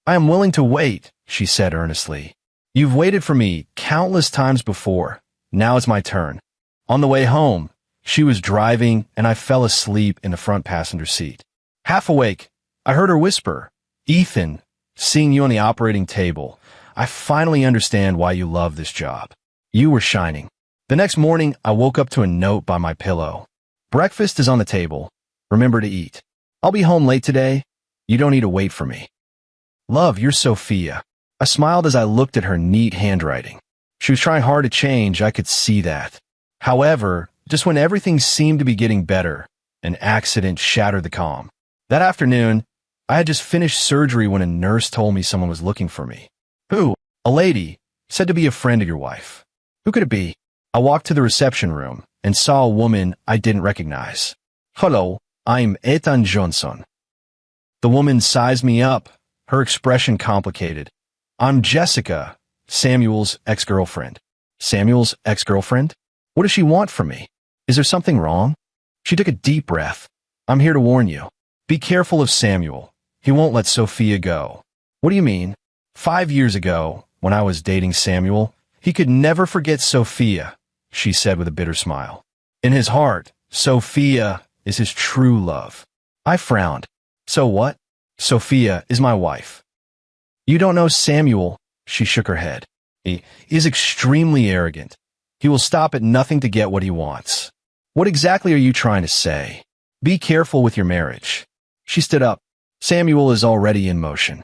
"I am willing to wait," she said earnestly. "You've waited for me countless times before. Now it's my turn." On the way home, she was driving and I fell asleep in the front passenger seat. Half awake, I heard her whisper, "Ethan, seeing you on the operating table, I finally understand why you love this job. You were shining." The next morning, I woke up to a note by my pillow. "Breakfast is on the table. Remember to eat. I'll be home late today. You don't need to wait for me. Love, you're Sophia." I smiled as I looked at her neat handwriting. She was trying hard to change, I could see that. However, just when everything seemed to be getting better, an accident shattered the calm. That afternoon, I had just finished surgery when a nurse told me someone was looking for me. "Who?" "A lady, said to be a friend of your wife." "Who could it be?" I walked to the reception room and saw a woman I didn't recognize. "Hello, I'm Ethan Johnson." The woman sized me up, her expression complicated. "I'm Jessica, Samuel's ex-girlfriend." "Samuel's ex-girlfriend? What does she want from me? Is there something wrong?" She took a deep breath. "I'm here to warn you. Be careful of Samuel. He won't let Sophia go." "What do you mean?" 5 years ago, when I was dating Samuel, he could never forget Sophia," she said with a bitter smile. "In his heart, Sophia is his true love." I frowned. "So what?" "Sophia is my wife." "You don't know Samuel," she shook her head. "He is extremely arrogant. He will stop at nothing to get what he wants." "What exactly are you trying to say?" "Be careful with your marriage." She stood up. "Samuel is already in motion."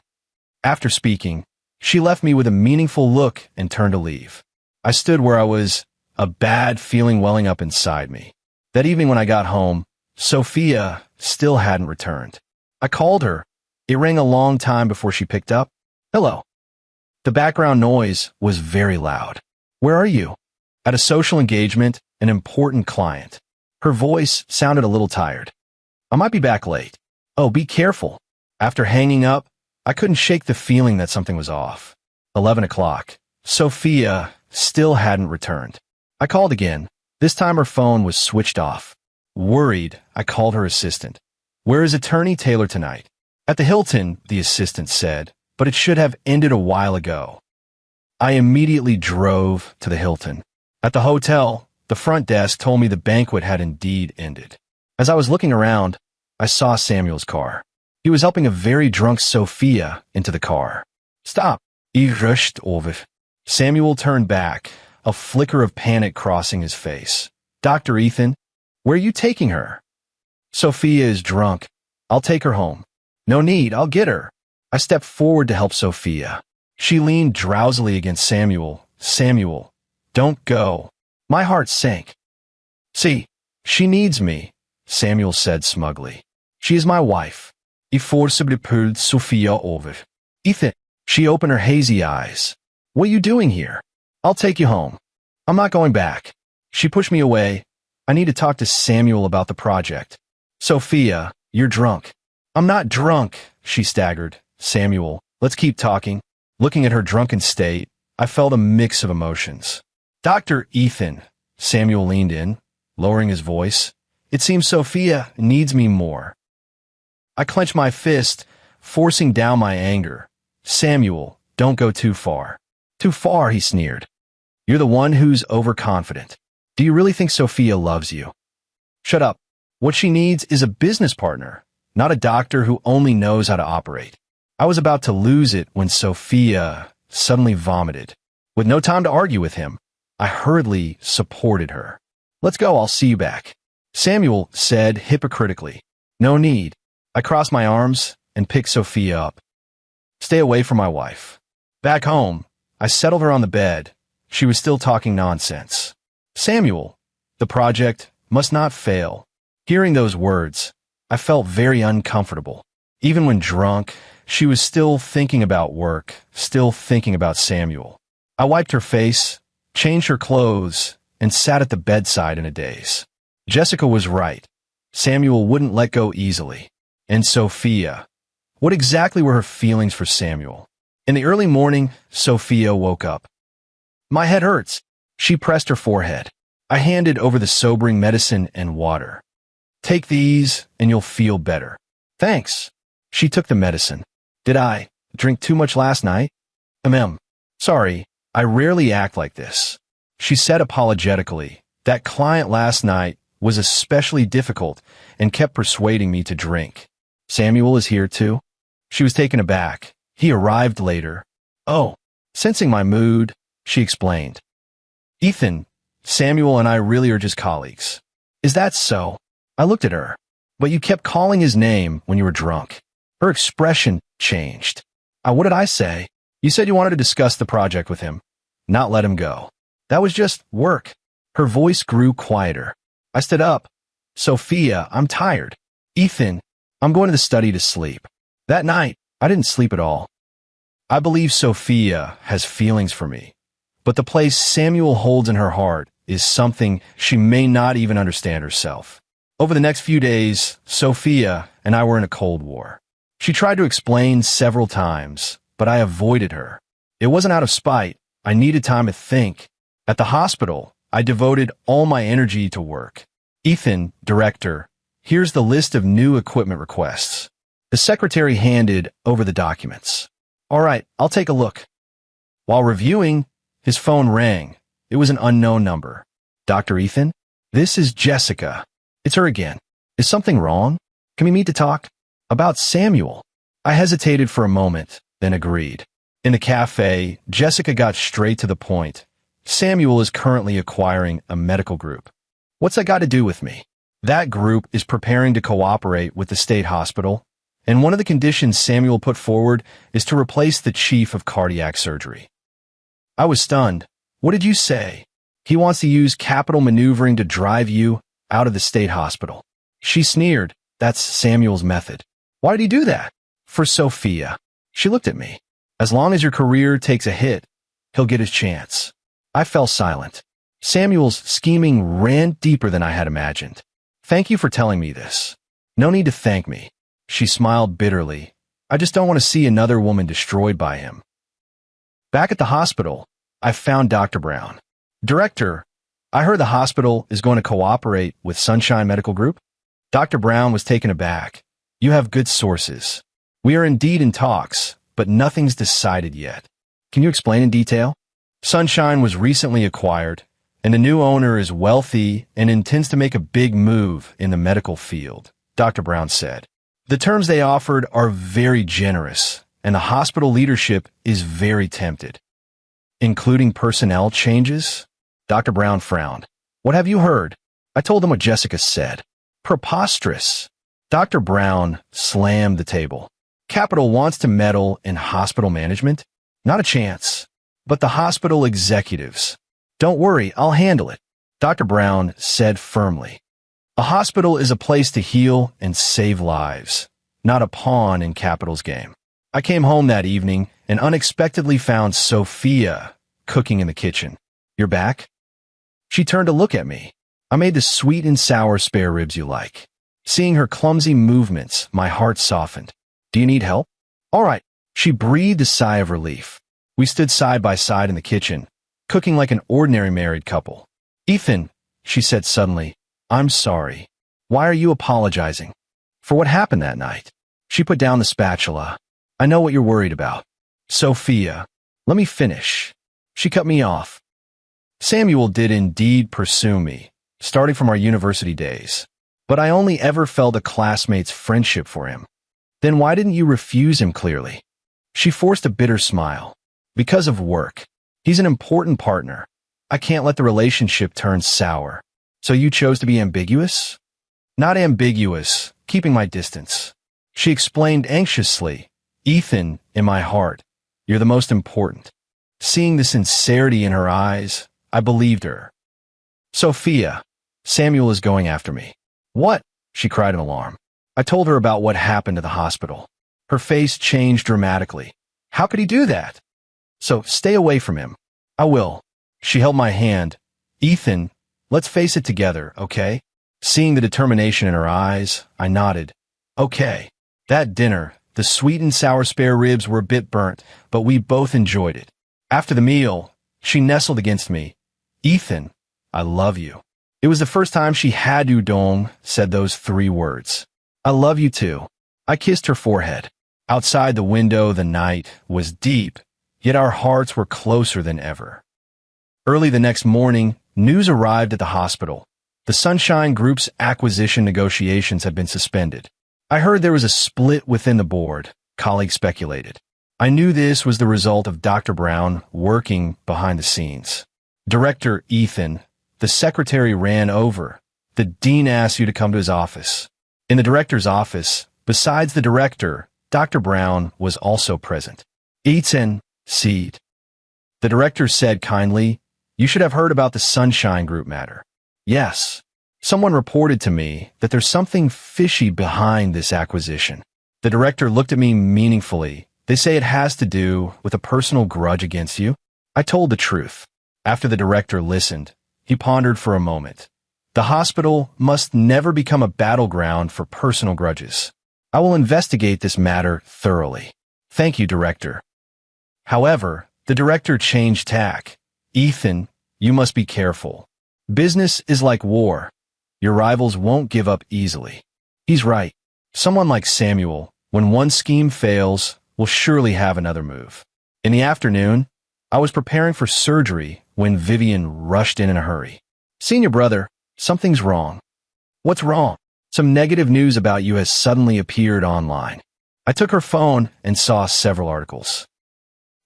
After speaking, she left me with a meaningful look and turned to leave. I stood where I was, a bad feeling welling up inside me. That evening when I got home, Sophia still hadn't returned. I called her. It rang a long time before she picked up. "Hello." The background noise was very loud. "Where are you?" "At a social engagement, an important client." Her voice sounded a little tired. "I might be back late." "Oh, be careful." After hanging up, I couldn't shake the feeling that something was off. 11 o'clock. Sophia still hadn't returned. I called again. This time her phone was switched off. Worried, I called her assistant. "Where is Attorney Taylor tonight?" "At the Hilton," the assistant said, "but it should have ended a while ago." I immediately drove to the Hilton. At the hotel, the front desk told me the banquet had indeed ended. As I was looking around, I saw Samuel's car. He was helping a very drunk Sophia into the car. "Stop." "I rushed over." Samuel turned back, a flicker of panic crossing his face. "Dr. Ethan, where are you taking her?" "Sophia is drunk. I'll take her home." "No need, I'll get her." I stepped forward to help Sophia. She leaned drowsily against Samuel. "Samuel, don't go." My heart sank. "See, she needs me," Samuel said smugly. "She is my wife." I forcibly pulled Sophia over. "Ethan." She opened her hazy eyes. "What are you doing here?" "I'll take you home." "I'm not going back." She pushed me away. "I need to talk to Samuel about the project." "Sophia, you're drunk." "I'm not drunk," she staggered. "Samuel, let's keep talking." Looking at her drunken state, I felt a mix of emotions. "Dr. Ethan," Samuel leaned in, lowering his voice. "It seems Sophia needs me more." I clenched my fist, forcing down my anger. "Samuel, don't go too far." "Too far," he sneered. "You're the one who's overconfident. Do you really think Sophia loves you?" "Shut up. What she needs is a business partner, not a doctor who only knows how to operate." I was about to lose it when Sophia suddenly vomited. With no time to argue with him, I hurriedly supported her. Let's go, I'll see you back. Samuel said hypocritically. No need. I crossed my arms and picked Sophia up. Stay away from my wife. Back home, I settled her on the bed. She was still talking nonsense. Samuel, the project must not fail. Hearing those words, I felt very uncomfortable. Even when drunk, she was still thinking about work, still thinking about Samuel. I wiped her face, changed her clothes, and sat at the bedside in a daze. Jessica was right. Samuel wouldn't let go easily. And Sophia, what exactly were her feelings for Samuel? In the early morning, Sophia woke up. My head hurts. She pressed her forehead. I handed over the sobering medicine and water. Take these and you'll feel better. Thanks. She took the medicine. Did I drink too much last night? Sorry, I rarely act like this. She said apologetically. That client last night was especially difficult and kept persuading me to drink. Samuel is here too? She was taken aback. He arrived later. Oh, sensing my mood, she explained. Ethan, Samuel and I really are just colleagues. Is that so? I looked at her. But you kept calling his name when you were drunk. Her expression changed. What did I say? You said you wanted to discuss the project with him, not let him go. That was just work. Her voice grew quieter. I stood up. Sophia, I'm tired. Ethan, I'm going to the study to sleep. That night, I didn't sleep at all. I believe Sophia has feelings for me, but the place Samuel holds in her heart is something she may not even understand herself. Over the next few days, Sophia and I were in a cold war. She tried to explain several times, but I avoided her. It wasn't out of spite. I needed time to think. At the hospital, I devoted all my energy to work. Ethan, director, here's the list of new equipment requests. The secretary handed over the documents. All right, I'll take a look. While reviewing, his phone rang. It was an unknown number. Dr. Ethan? This is Jessica. It's her again. Is something wrong? Can we meet to talk? About Samuel. I hesitated for a moment, then agreed. In the cafe, Jessica got straight to the point. Samuel is currently acquiring a medical group. What's that got to do with me? That group is preparing to cooperate with the state hospital, and one of the conditions Samuel put forward is to replace the chief of cardiac surgery. I was stunned. What did you say? He wants to use capital maneuvering to drive you out of the state hospital. She sneered. That's Samuel's method. Why did he do that? For Sophia. She looked at me. As long as your career takes a hit, he'll get his chance. I fell silent. Samuel's scheming ran deeper than I had imagined. Thank you for telling me this. No need to thank me. She smiled bitterly. I just don't want to see another woman destroyed by him. Back at the hospital, I found Dr. Brown. Director, I heard the hospital is going to cooperate with Sunshine Medical Group. Dr. Brown was taken aback. You have good sources. We are indeed in talks, but nothing's decided yet. Can you explain in detail? Sunshine was recently acquired, and the new owner is wealthy and intends to make a big move in the medical field, Dr. Brown said. The terms they offered are very generous, and the hospital leadership is very tempted. Including personnel changes? Dr. Brown frowned. What have you heard? I told them what Jessica said. Preposterous. Dr. Brown slammed the table. Capital wants to meddle in hospital management? Not a chance. But the hospital executives. Don't worry, I'll handle it, Dr. Brown said firmly. A hospital is a place to heal and save lives, not a pawn in Capital's game. I came home that evening and unexpectedly found Sophia cooking in the kitchen. You're back? She turned to look at me. I made the sweet and sour spare ribs you like. Seeing her clumsy movements, my heart softened. Do you need help? All right. She breathed a sigh of relief. We stood side by side in the kitchen, cooking like an ordinary married couple. Ethan, she said suddenly, I'm sorry. Why are you apologizing? For what happened that night? She put down the spatula. I know what you're worried about. Sophia, let me finish. She cut me off. Samuel did indeed pursue me, starting from our university days. But I only ever felt a classmate's friendship for him. Then why didn't you refuse him clearly? She forced a bitter smile. Because of work. He's an important partner. I can't let the relationship turn sour. So you chose to be ambiguous? Not ambiguous, keeping my distance. She explained anxiously, Ethan, in my heart, you're the most important. Seeing the sincerity in her eyes, I believed her. Sophia, Samuel is going after me. What? She cried in alarm. I told her about what happened to the hospital. Her face changed dramatically. How could he do that? So stay away from him. I will. She held my hand. Ethan, let's face it together, okay? Seeing the determination in her eyes, I nodded. Okay. That dinner, the sweet and sour spare ribs were a bit burnt, but we both enjoyed it. After the meal, she nestled against me. Ethan, I love you. It was the first time she had udon said those 3 words. I love you too. I kissed her forehead. Outside the window, the night was deep, yet our hearts were closer than ever. Early the next morning, news arrived at the hospital. The Sunshine Group's acquisition negotiations had been suspended. I heard there was a split within the board, colleagues speculated. I knew this was the result of Dr. Brown working behind the scenes. Director Ethan, the secretary ran over. The dean asked you to come to his office. In the director's office, besides the director, Dr. Brown was also present. Ethan, seed. The director said kindly, you should have heard about the Sunshine Group matter. Yes. Someone reported to me that there's something fishy behind this acquisition. The director looked at me meaningfully. They say it has to do with a personal grudge against you. I told the truth. After the director listened, he pondered for a moment. The hospital must never become a battleground for personal grudges. I will investigate this matter thoroughly. Thank you, Director. However, the director changed tack. Ethan, you must be careful. Business is like war. Your rivals won't give up easily. He's right. Someone like Samuel, when one scheme fails, will surely have another move. In the afternoon, I was preparing for surgery when Vivian rushed in a hurry. Senior brother, something's wrong. What's wrong? Some negative news about you has suddenly appeared online. I took her phone and saw several articles.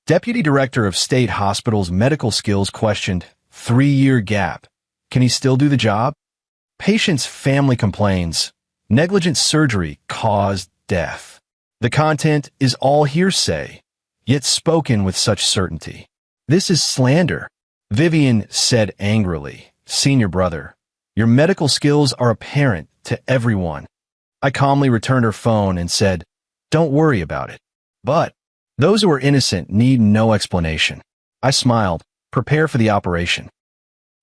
Deputy Director of State Hospital's medical skills questioned, 3-year gap. Can he still do the job? Patient's family complains. Negligent surgery caused death. The content is all hearsay, yet spoken with such certainty. This is slander. Vivian said angrily, Senior brother, your medical skills are apparent to everyone. I calmly returned her phone and said, don't worry about it. But those who are innocent need no explanation. I smiled, prepare for the operation.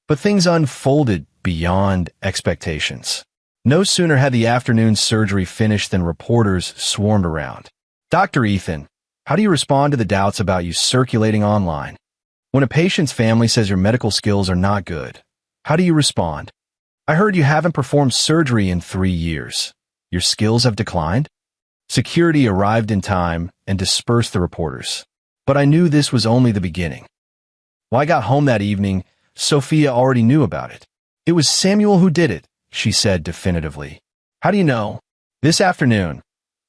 But things unfolded beyond expectations. No sooner had the afternoon surgery finished than reporters swarmed around. Dr. Ethan, how do you respond to the doubts about you circulating online? When a patient's family says your medical skills are not good, how do you respond? I heard you haven't performed surgery in 3 years. Your skills have declined? Security arrived in time and dispersed the reporters. But I knew this was only the beginning. When I got home that evening, Sophia already knew about it. It was Samuel who did it, she said definitively. How do you know? This afternoon.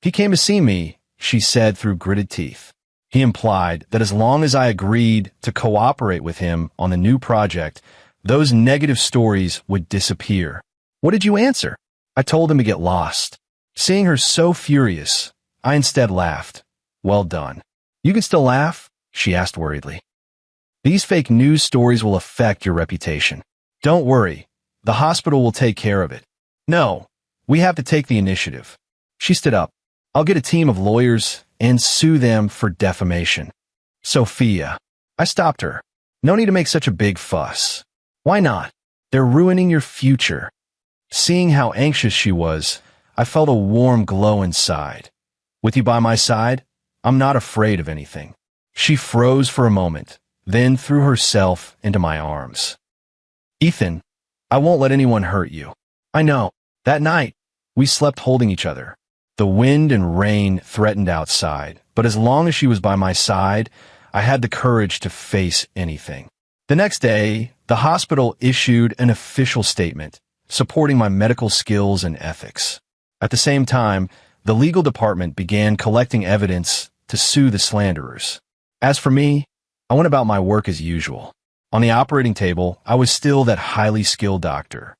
He came to see me, she said through gritted teeth. He implied that as long as I agreed to cooperate with him on the new project, those negative stories would disappear. What did you answer? I told him to get lost. Seeing her so furious, I instead laughed. Well done. You can still laugh? She asked worriedly. These fake news stories will affect your reputation. Don't worry. The hospital will take care of it. No, we have to take the initiative. She stood up. I'll get a team of lawyers and sue them for defamation. Sophia. I stopped her. No need to make such a big fuss. Why not? They're ruining your future. Seeing how anxious she was, I felt a warm glow inside. With you by my side, I'm not afraid of anything. She froze for a moment, then threw herself into my arms. Ethan, I won't let anyone hurt you. I know. That night, we slept holding each other. The wind and rain threatened outside, but as long as she was by my side, I had the courage to face anything. The next day, the hospital issued an official statement supporting my medical skills and ethics. At the same time, the legal department began collecting evidence to sue the slanderers. As for me, I went about my work as usual. On the operating table, I was still that highly skilled doctor.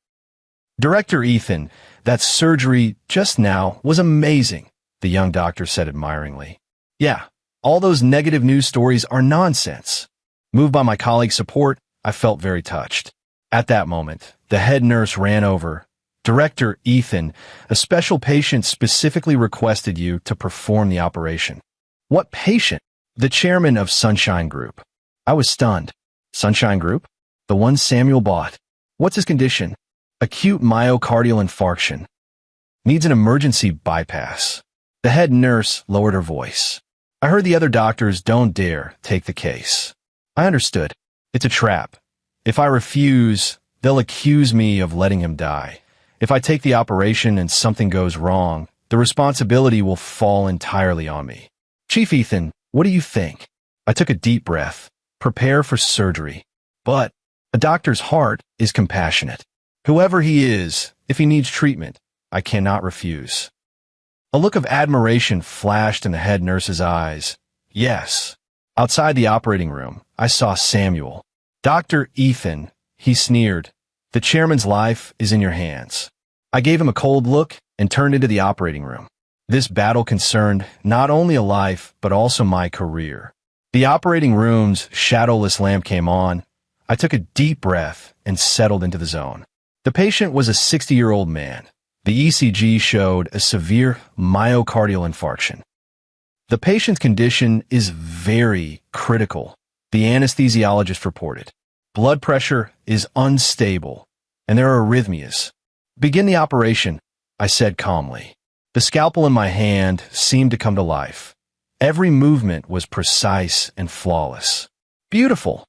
Director Ethan, that surgery just now was amazing, the young doctor said admiringly. Yeah, all those negative news stories are nonsense. Moved by my colleague's support, I felt very touched. At that moment, the head nurse ran over. Director Ethan, a special patient specifically requested you to perform the operation. What patient? The chairman of Sunshine Group. I was stunned. Sunshine Group? The one Samuel bought. What's his condition? Acute myocardial infarction. Needs an emergency bypass. The head nurse lowered her voice. I heard the other doctors don't dare take the case. I understood. It's a trap. If I refuse, they'll accuse me of letting him die. If I take the operation and something goes wrong, the responsibility will fall entirely on me. Chief Ethan, what do you think? I took a deep breath. Prepare for surgery. But a doctor's heart is compassionate. Whoever he is, if he needs treatment, I cannot refuse. A look of admiration flashed in the head nurse's eyes. Yes. Outside the operating room, I saw Samuel. Dr. Ethan, he sneered. The chairman's life is in your hands. I gave him a cold look and turned into the operating room. This battle concerned not only a life, but also my career. The operating room's shadowless lamp came on. I took a deep breath and settled into the zone. The patient was a 60-year-old man. The ECG showed a severe myocardial infarction. The patient's condition is very critical, the anesthesiologist reported. Blood pressure is unstable, and there are arrhythmias. Begin the operation, I said calmly. The scalpel in my hand seemed to come to life. Every movement was precise and flawless. Beautiful,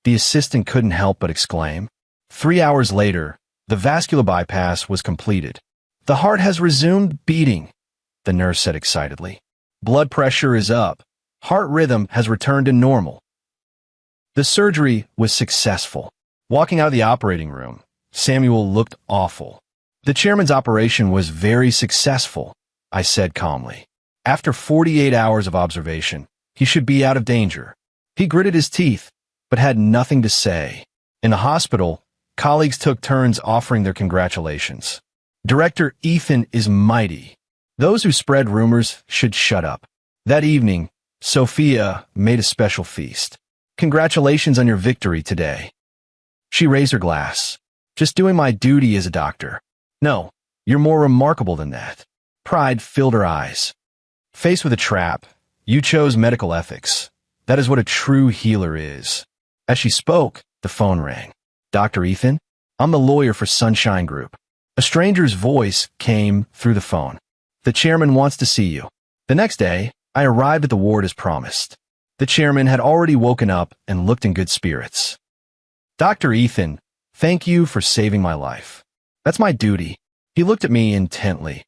the assistant couldn't help but exclaim. 3 hours later, the vascular bypass was completed. The heart has resumed beating, the nurse said excitedly. Blood pressure is up. Heart rhythm has returned to normal. The surgery was successful. Walking out of the operating room, Samuel looked awful. The chairman's operation was very successful, I said calmly. After 48 hours of observation, he should be out of danger. He gritted his teeth, but had nothing to say. In the hospital, colleagues took turns offering their congratulations. Director Ethan is mighty. Those who spread rumors should shut up. That evening, Sophia made a special feast. Congratulations on your victory today. She raised her glass. Just doing my duty as a doctor. No, you're more remarkable than that. Pride filled her eyes. Faced with a trap, you chose medical ethics. That is what a true healer is. As she spoke, the phone rang. Dr. Ethan, I'm the lawyer for Sunshine Group. A stranger's voice came through the phone. The chairman wants to see you. The next day, I arrived at the ward as promised. The chairman had already woken up and looked in good spirits. Dr. Ethan, thank you for saving my life. That's my duty. He looked at me intently.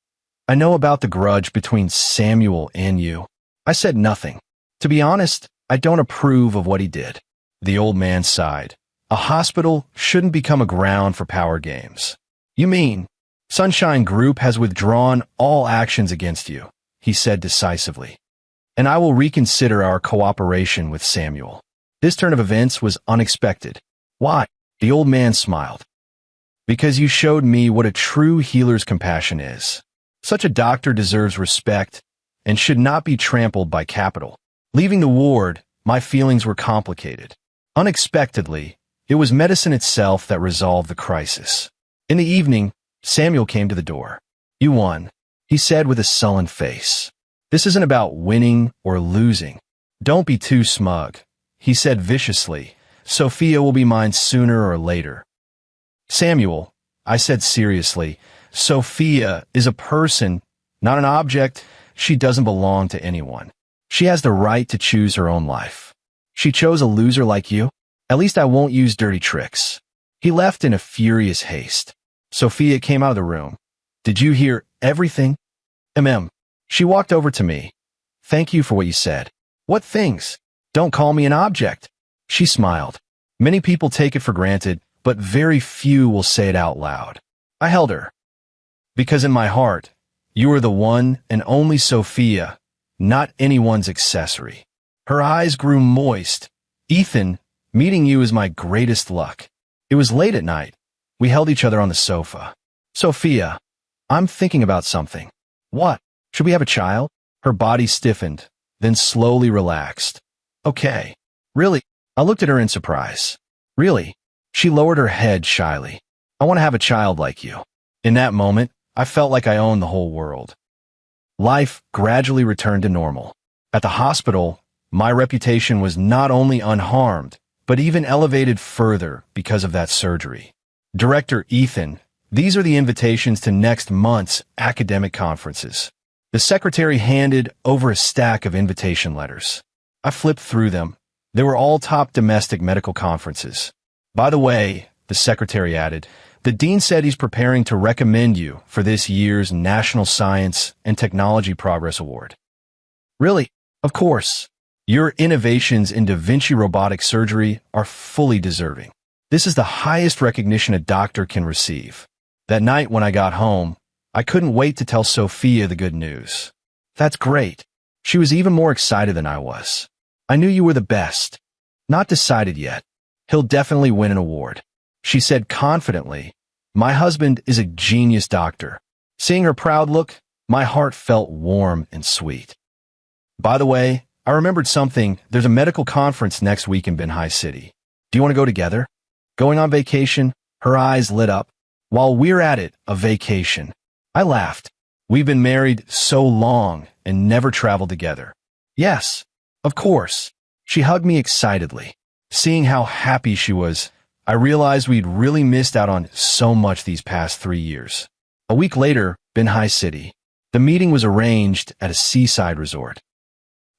I know about the grudge between Samuel and you. I said nothing. To be honest, I don't approve of what he did. The old man sighed. A hospital shouldn't become a ground for power games. You mean, Sunshine Group has withdrawn all actions against you, he said decisively. And I will reconsider our cooperation with Samuel. This turn of events was unexpected. Why? The old man smiled. Because you showed me what a true healer's compassion is. Such a doctor deserves respect and should not be trampled by capital. Leaving the ward, my feelings were complicated. Unexpectedly, it was medicine itself that resolved the crisis. In the evening, Samuel came to the door. You won, he said with a sullen face. This isn't about winning or losing. Don't be too smug, he said viciously. Sophia will be mine sooner or later. Samuel, I said seriously, Sophia is a person, not an object. She doesn't belong to anyone. She has the right to choose her own life. She chose a loser like you. At least I won't use dirty tricks. He left in a furious haste. Sophia came out of the room. Did you hear everything? She walked over to me. Thank you for what you said. What things? Don't call me an object. She smiled. Many people take it for granted, but very few will say it out loud. I held her. Because in my heart, you are the one and only Sophia, not anyone's accessory. Her eyes grew moist. Ethan, Meeting you is my greatest luck. It was late at night. We held each other on the sofa. Sophia, I'm thinking about something. What? Should we have a child? Her body stiffened, then slowly relaxed. Okay. Really? I looked at her in surprise. Really? She lowered her head shyly. I want to have a child like you. In that moment, I felt like I owned the whole world. Life gradually returned to normal. At the hospital, my reputation was not only unharmed, but even elevated further because of that surgery. Director Ethan, these are the invitations to next month's academic conferences. The secretary handed over a stack of invitation letters. I flipped through them. They were all top domestic medical conferences. By the way, the secretary added, the dean said he's preparing to recommend you for this year's National Science and Technology Progress Award. Really? Of course. Your innovations in Da Vinci robotic surgery are fully deserving. This is the highest recognition a doctor can receive. That night when I got home, I couldn't wait to tell Sophia the good news. That's great. She was even more excited than I was. I knew you were the best. Not decided yet. He'll definitely win an award. She said confidently, my husband is a genius doctor. Seeing her proud look, my heart felt warm and sweet. By the way, I remembered something. There's a medical conference next week in Benhai City. Do you want to go together? Going on vacation? Her eyes lit up. While we're at it, a vacation. I laughed. We've been married so long and never traveled together. Yes, of course. She hugged me excitedly. Seeing how happy she was, I realized we'd really missed out on so much these past 3 years. A week later, Benhai City. The meeting was arranged at a seaside resort.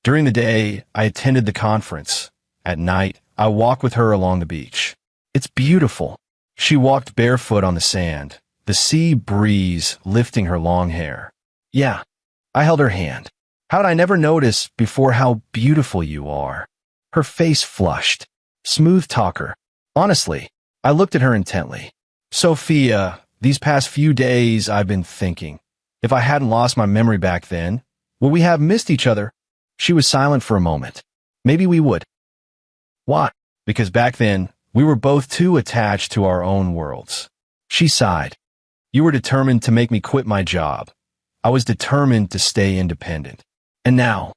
During the day, I attended the conference. At night, I walked with her along the beach. It's beautiful. She walked barefoot on the sand, the sea breeze lifting her long hair. Yeah, I held her hand. How did I never notice before how beautiful you are? Her face flushed. Smooth talker. Honestly, I looked at her intently. Sophia, these past few days I've been thinking, if I hadn't lost my memory back then, would we have missed each other? She was silent for a moment. Maybe we would. Why? Because back then, we were both too attached to our own worlds. She sighed. You were determined to make me quit my job. I was determined to stay independent. And now,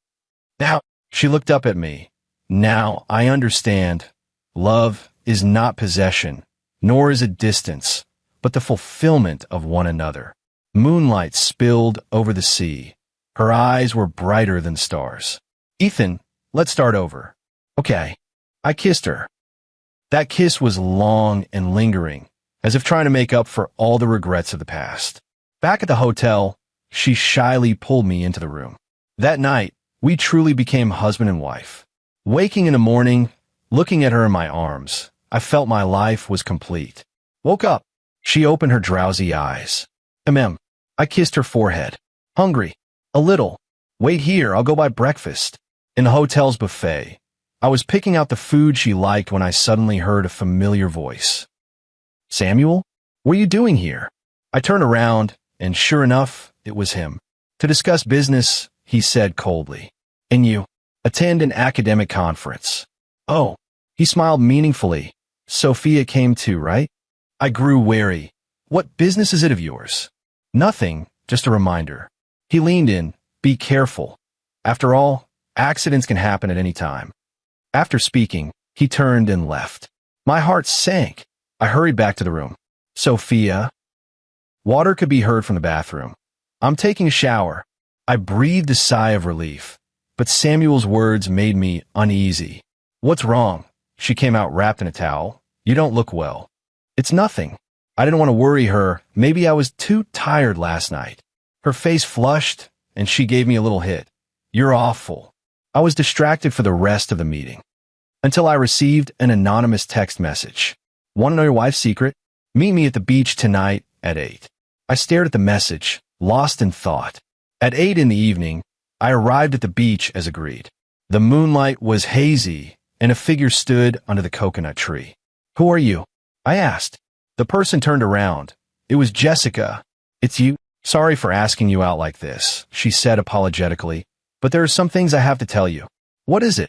she looked up at me. Now I understand. Love is not possession, nor is it distance, but the fulfillment of one another. Moonlight spilled over the sea. Her eyes were brighter than stars. Ethan, let's start over. Okay. I kissed her. That kiss was long and lingering, as if trying to make up for all the regrets of the past. Back at the hotel, she shyly pulled me into the room. That night, we truly became husband and wife. Waking in the morning, looking at her in my arms, I felt my life was complete. Woke up. She opened her drowsy eyes. I kissed her forehead. Hungry. A little. Wait here, I'll go buy breakfast. In the hotel's buffet, I was picking out the food she liked when I suddenly heard a familiar voice. Samuel? What are you doing here? I turned around, and sure enough, it was him. To discuss business, he said coldly. And you? Attend an academic conference. Oh. He smiled meaningfully. Sophia came too, right? I grew wary. What business is it of yours? Nothing, just a reminder. He leaned in. Be careful. After all, accidents can happen at any time. After speaking, he turned and left. My heart sank. I hurried back to the room. Sophia? Water could be heard from the bathroom. I'm taking a shower. I breathed a sigh of relief, but Samuel's words made me uneasy. What's wrong? She came out wrapped in a towel. You don't look well. It's nothing. I didn't want to worry her. Maybe I was too tired last night. Her face flushed, and she gave me a little hit. You're awful. I was distracted for the rest of the meeting, until I received an anonymous text message. Want to know your wife's secret? Meet me at the beach tonight at 8. I stared at the message, lost in thought. At 8 in the evening, I arrived at the beach as agreed. The moonlight was hazy, and a figure stood under the coconut tree. Who are you? I asked. The person turned around. It was Jessica. It's you? Sorry for asking you out like this, she said apologetically, but there are some things I have to tell you. What is it?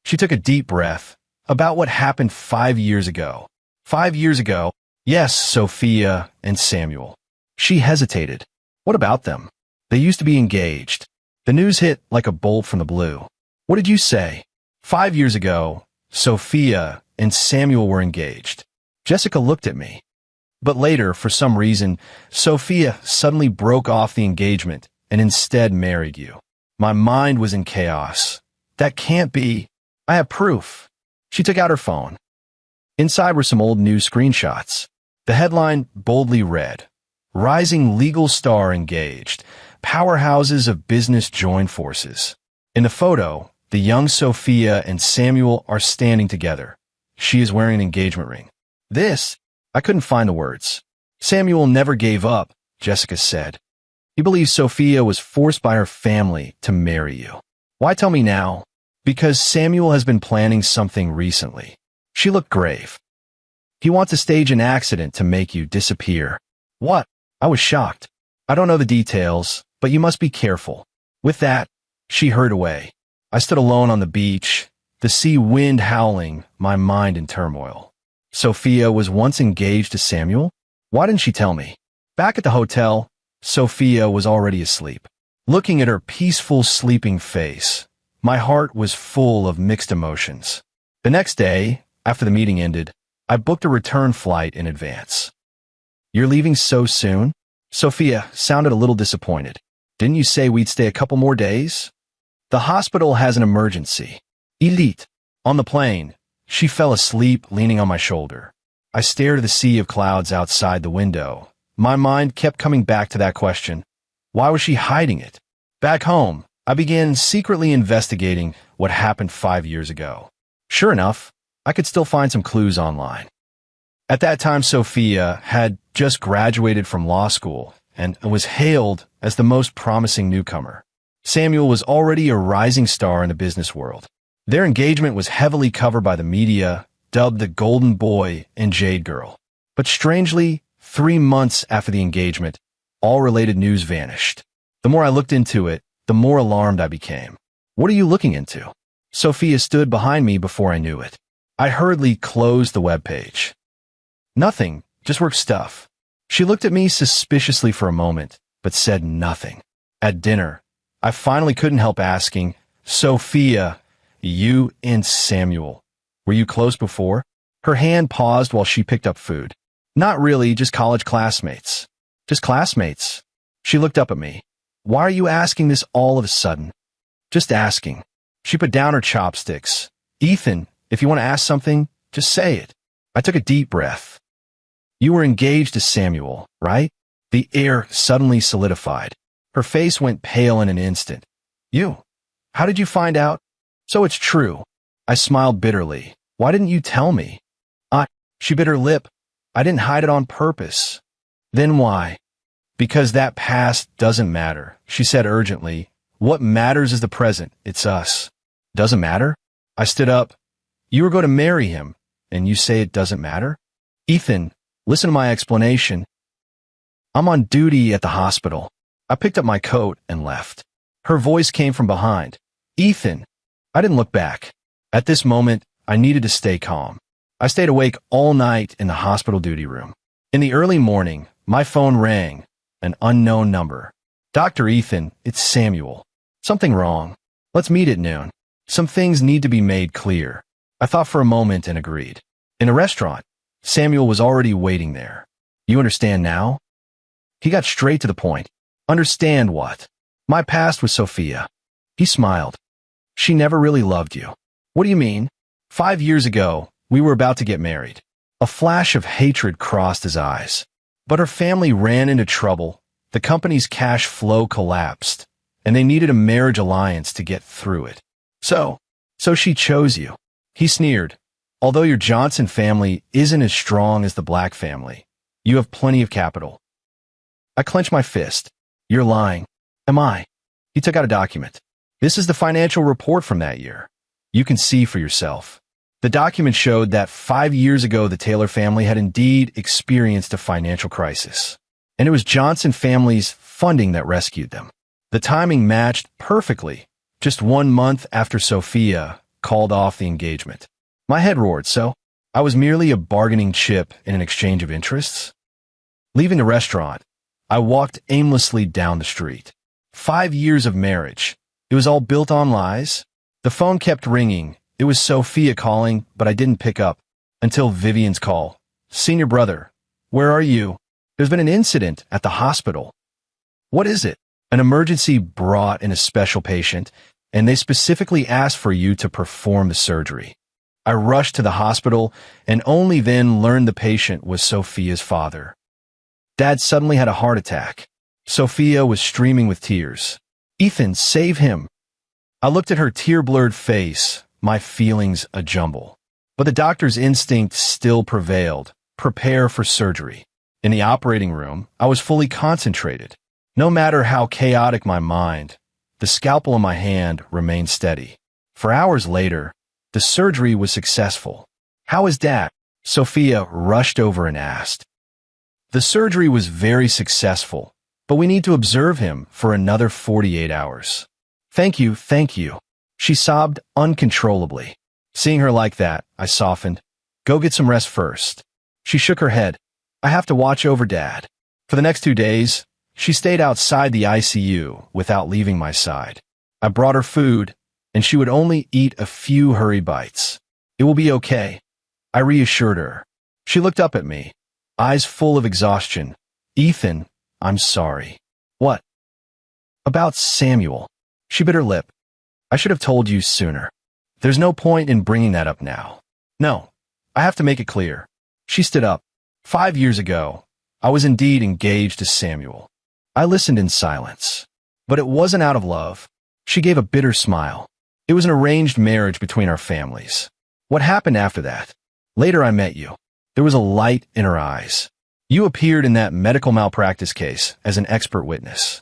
She took a deep breath. About what happened 5 years ago. 5 years ago? Yes, Sophia and Samuel. She hesitated. What about them? They used to be engaged. The news hit like a bolt from the blue. What did you say? 5 years ago, Sophia and Samuel were engaged. Jessica looked at me. But later, for some reason, Sophia suddenly broke off the engagement and instead married you. My mind was in chaos. That can't be. I have proof. She took out her phone. Inside were some old news screenshots. The headline boldly read, "Rising legal star engaged. Powerhouses of business join forces." In the photo, the young Sophia and Samuel are standing together. She is wearing an engagement ring. I couldn't find the words. Samuel never gave up, Jessica said. He believes Sophia was forced by her family to marry you. Why tell me now? Because Samuel has been planning something recently. She looked grave. He wants to stage an accident to make you disappear. What? I was shocked. I don't know the details, but you must be careful. With that, she hurried away. I stood alone on the beach, the sea wind howling, my mind in turmoil. Sophia was once engaged to Samuel? Why didn't she tell me? Back at the hotel, Sophia was already asleep. Looking at her peaceful, sleeping face, my heart was full of mixed emotions. The next day, after the meeting ended, I booked a return flight in advance. You're leaving so soon? Sophia sounded a little disappointed. Didn't you say we'd stay a couple more days? The hospital has an emergency. Elite. On the plane, she fell asleep leaning on my shoulder. I stared at the sea of clouds outside the window. My mind kept coming back to that question. Why was she hiding it? Back home, I began secretly investigating what happened 5 years ago. Sure enough, I could still find some clues online. At that time, Sophia had just graduated from law school and was hailed as the most promising newcomer. Samuel was already a rising star in the business world. Their engagement was heavily covered by the media, dubbed the Golden Boy and Jade Girl. But strangely, 3 months after the engagement, all related news vanished. The more I looked into it, the more alarmed I became. What are you looking into? Sophia stood behind me before I knew it. I hurriedly closed the webpage. Nothing, just work stuff. She looked at me suspiciously for a moment, but said nothing. At dinner, I finally couldn't help asking, Sophia, you and Samuel, were you close before? Her hand paused while she picked up food. Not really, just college classmates. Just classmates. She looked up at me. Why are you asking this all of a sudden? Just asking. She put down her chopsticks. Ethan, if you want to ask something, just say it. I took a deep breath. You were engaged to Samuel, right? The air suddenly solidified. Her face went pale in an instant. You? How did you find out? So it's true. I smiled bitterly. Why didn't you tell me? She bit her lip. I didn't hide it on purpose. Then why? Because that past doesn't matter, she said urgently. What matters is the present. It's us. Doesn't matter? I stood up. You were going to marry him, and you say it doesn't matter? Ethan, listen to my explanation. I'm on duty at the hospital. I picked up my coat and left. Her voice came from behind. Ethan. I didn't look back. At this moment, I needed to stay calm. I stayed awake all night in the hospital duty room. In the early morning, my phone rang. An unknown number. Dr. Ethan, it's Samuel. Something wrong. Let's meet at noon. Some things need to be made clear. I thought for a moment and agreed. In a restaurant, Samuel was already waiting there. You understand now? He got straight to the point. Understand what? My past with Sophia. He smiled. She never really loved you. What do you mean? 5 years ago, we were about to get married. A flash of hatred crossed his eyes. But her family ran into trouble. The company's cash flow collapsed, and they needed a marriage alliance to get through it. So she chose you. He sneered. Although your Johnson family isn't as strong as the Black family, you have plenty of capital. I clenched my fist. You're lying. Am I? He took out a document. This is the financial report from that year. You can see for yourself. The document showed that 5 years ago the Taylor family had indeed experienced a financial crisis, and it was Johnson family's funding that rescued them. The timing matched perfectly, just 1 month after Sophia called off the engagement. My head roared, so I was merely a bargaining chip in an exchange of interests? Leaving the restaurant, I walked aimlessly down the street. 5 years of marriage. It was all built on lies. The phone kept ringing. It was Sophia calling, but I didn't pick up until Vivian's call. Senior brother, where are you? There's been an incident at the hospital. What is it? An emergency brought in a special patient, and they specifically asked for you to perform the surgery. I rushed to the hospital and only then learned the patient was Sophia's father. Dad suddenly had a heart attack. Sophia was streaming with tears. Ethan, save him. I looked at her tear-blurred face, my feelings a jumble. But the doctor's instinct still prevailed. Prepare for surgery. In the operating room, I was fully concentrated. No matter how chaotic my mind, the scalpel in my hand remained steady. For hours later, the surgery was successful. How is Dad? Sophia rushed over and asked. The surgery was very successful, but we need to observe him for another 48 hours. Thank you, thank you. She sobbed uncontrollably. Seeing her like that, I softened. Go get some rest first. She shook her head. I have to watch over Dad. For the next 2 days, she stayed outside the ICU without leaving my side. I brought her food, and she would only eat a few hurried bites. It will be okay, I reassured her. She looked up at me, eyes full of exhaustion. Ethan, I'm sorry. What? About Samuel. She bit her lip. I should have told you sooner. There's no point in bringing that up now. No, I have to make it clear. She stood up. 5 years ago, I was indeed engaged to Samuel. I listened in silence. But it wasn't out of love. She gave a bitter smile. It was an arranged marriage between our families. What happened after that? Later I met you. There was a light in her eyes. You appeared in that medical malpractice case as an expert witness.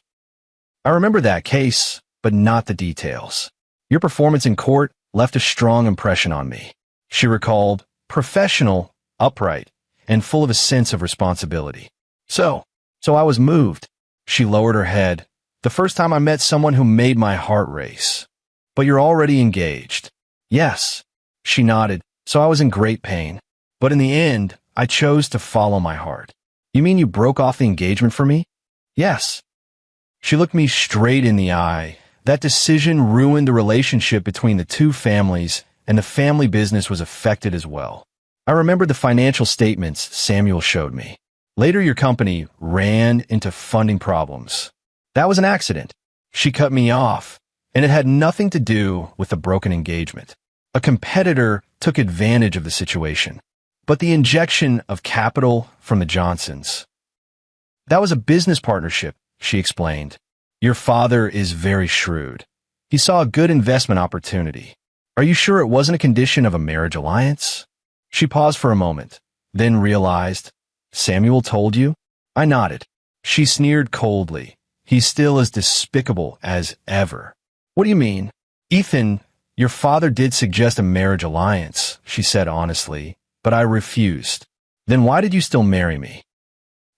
I remember that case, but not the details. Your performance in court left a strong impression on me. She recalled, professional, upright, and full of a sense of responsibility. So I was moved. She lowered her head. The first time I met someone who made my heart race. But you're already engaged. Yes. She nodded. So I was in great pain. But in the end, I chose to follow my heart. You mean you broke off the engagement for me? Yes. She looked me straight in the eye. That decision ruined the relationship between the two families, and the family business was affected as well. I remembered the financial statements Samuel showed me. Later, your company ran into funding problems. That was an accident. She cut me off, and it had nothing to do with the broken engagement. A competitor took advantage of the situation. But the injection of capital from the Johnsons. That was a business partnership, she explained. Your father is very shrewd. He saw a good investment opportunity. Are you sure it wasn't a condition of a marriage alliance? She paused for a moment, then realized, Samuel told you? I nodded. She sneered coldly. He's still as despicable as ever. What do you mean? Ethan, your father did suggest a marriage alliance, she said honestly, but I refused. Then why did you still marry me?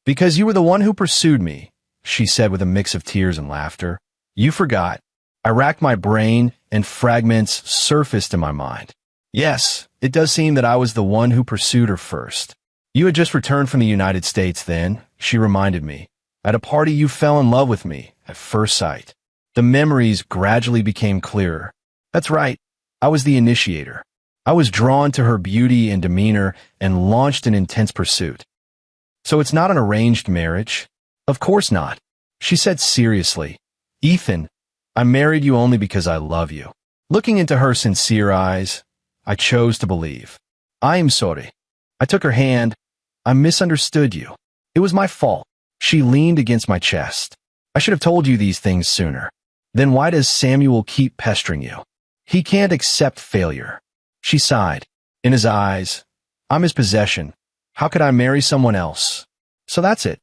Because you were the one who pursued me, she said with a mix of tears and laughter. You forgot. I racked my brain, and fragments surfaced in my mind. Yes, it does seem that I was the one who pursued her first. You had just returned from the United States then, she reminded me. At a party you fell in love with me at first sight. The memories gradually became clearer. That's right, I was the initiator. I was drawn to her beauty and demeanor and launched an intense pursuit. So it's not an arranged marriage? Of course not. She said seriously. Ethan, I married you only because I love you. Looking into her sincere eyes, I chose to believe. I am sorry. I took her hand. I misunderstood you. It was my fault. She leaned against my chest. I should have told you these things sooner. Then why does Samuel keep pestering you? He can't accept failure. She sighed. In his eyes, I'm his possession. How could I marry someone else? So that's it.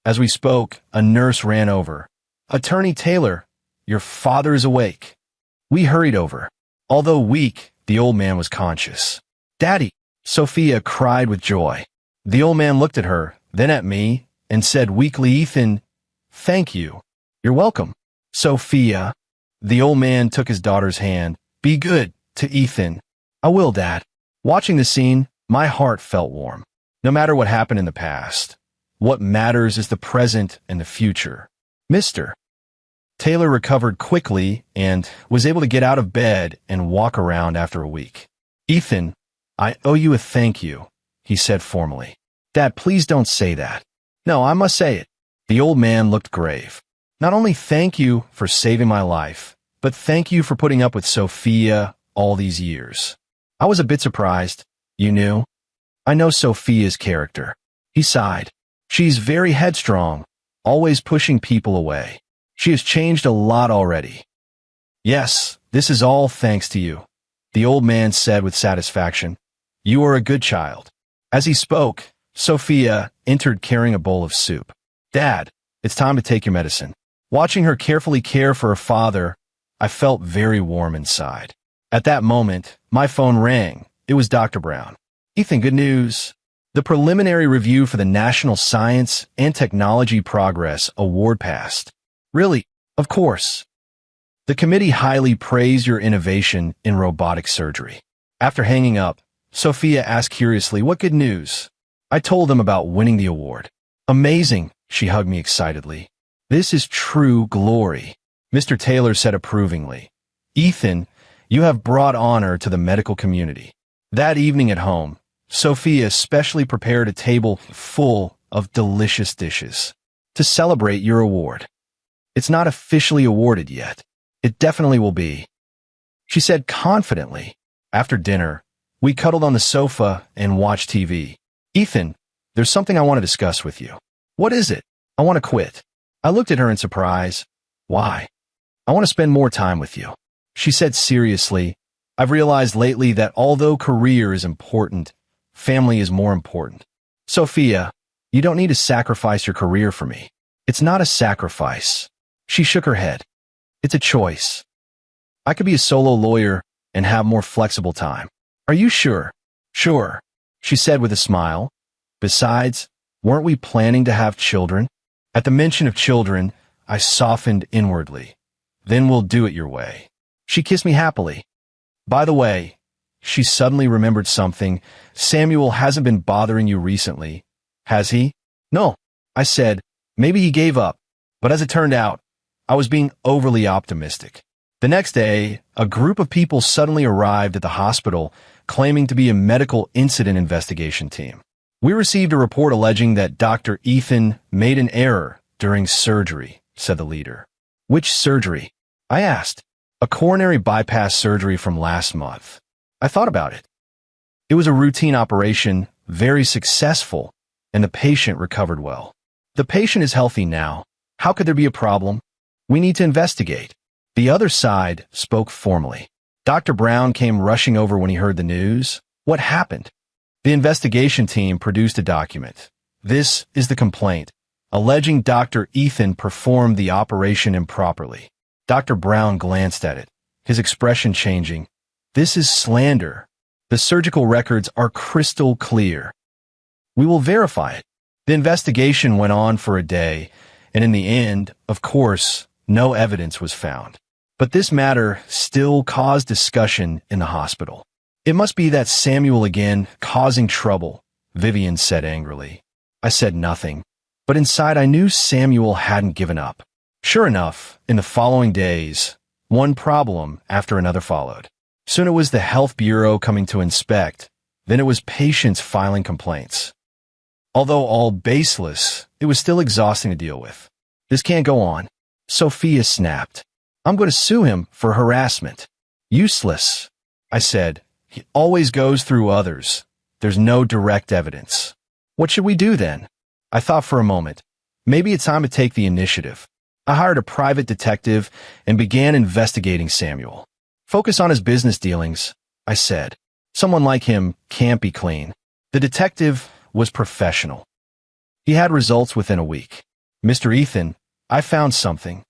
As we spoke, a nurse ran over. Attorney Taylor, your father is awake. We hurried over. Although weak, the old man was conscious. Daddy, Sophia cried with joy. The old man looked at her, then at me, and said weakly, Ethan, thank you. You're welcome. Sophia. The old man took his daughter's hand. Be good to Ethan. I will, Dad. Watching the scene, my heart felt warm. No matter what happened in the past, what matters is the present and the future. Mr. Taylor recovered quickly and was able to get out of bed and walk around after a week. Ethan, I owe you a thank you, he said formally. Dad, please don't say that. No, I must say it. The old man looked grave. Not only thank you for saving my life, but thank you for putting up with Sophia all these years. I was a bit surprised. You knew? I know Sophia's character. He sighed. She's very headstrong, always pushing people away. She has changed a lot already. Yes, this is all thanks to you, the old man said with satisfaction. You are a good child. As he spoke, Sophia entered carrying a bowl of soup. Dad, it's time to take your medicine. Watching her carefully care for her father, I felt very warm inside. At that moment, my phone rang. It was Dr. Brown. Ethan, good news. The preliminary review for the National Science and Technology Progress Award passed. Really? Of course. The committee highly praised your innovation in robotic surgery. After hanging up, Sophia asked curiously, what good news? I told them about winning the award. Amazing, she hugged me excitedly. This is true glory, Mr. Taylor said approvingly. Ethan, you have brought honor to the medical community. That evening at home, Sophia specially prepared a table full of delicious dishes to celebrate your award. It's not officially awarded yet. It definitely will be, she said confidently. After dinner, we cuddled on the sofa and watched TV. Ethan, there's something I want to discuss with you. What is it? I want to quit. I looked at her in surprise. Why? I want to spend more time with you. She said seriously, I've realized lately that although career is important, family is more important. Sophia, you don't need to sacrifice your career for me. It's not a sacrifice. She shook her head. It's a choice. I could be a solo lawyer and have more flexible time. Are you sure? Sure, she said with a smile. Besides, weren't we planning to have children? At the mention of children, I softened inwardly. Then we'll do it your way. She kissed me happily. By the way, she suddenly remembered something. Samuel hasn't been bothering you recently, has he? No, I said. Maybe he gave up. But as it turned out, I was being overly optimistic. The next day, a group of people suddenly arrived at the hospital claiming to be a medical incident investigation team. We received a report alleging that Dr. Ethan made an error during surgery, said the leader. Which surgery? I asked. A coronary bypass surgery from last month. I thought about it. It was a routine operation, very successful, and the patient recovered well. The patient is healthy now. How could there be a problem? We need to investigate. The other side spoke formally. Dr. Brown came rushing over when he heard the news. What happened? The investigation team produced a document. This is the complaint, alleging Dr. Ethan performed the operation improperly. Dr. Brown glanced at it, his expression changing. This is slander. The surgical records are crystal clear. We will verify it. The investigation went on for a day, and in the end, of course, no evidence was found. But this matter still caused discussion in the hospital. It must be that Samuel again, causing trouble, Vivian said angrily. I said nothing, but inside I knew Samuel hadn't given up. Sure enough, in the following days, one problem after another followed. Soon it was the Health Bureau coming to inspect, then it was patients filing complaints. Although all baseless, it was still exhausting to deal with. This can't go on. Sophia snapped. I'm going to sue him for harassment. Useless, I said. He always goes through others. There's no direct evidence. What should we do then? I thought for a moment. Maybe it's time to take the initiative. I hired a private detective and began investigating Samuel. Focus on his business dealings, I said. Someone like him can't be clean. The detective was professional. He had results within a week. Mr. Ethan, I found something.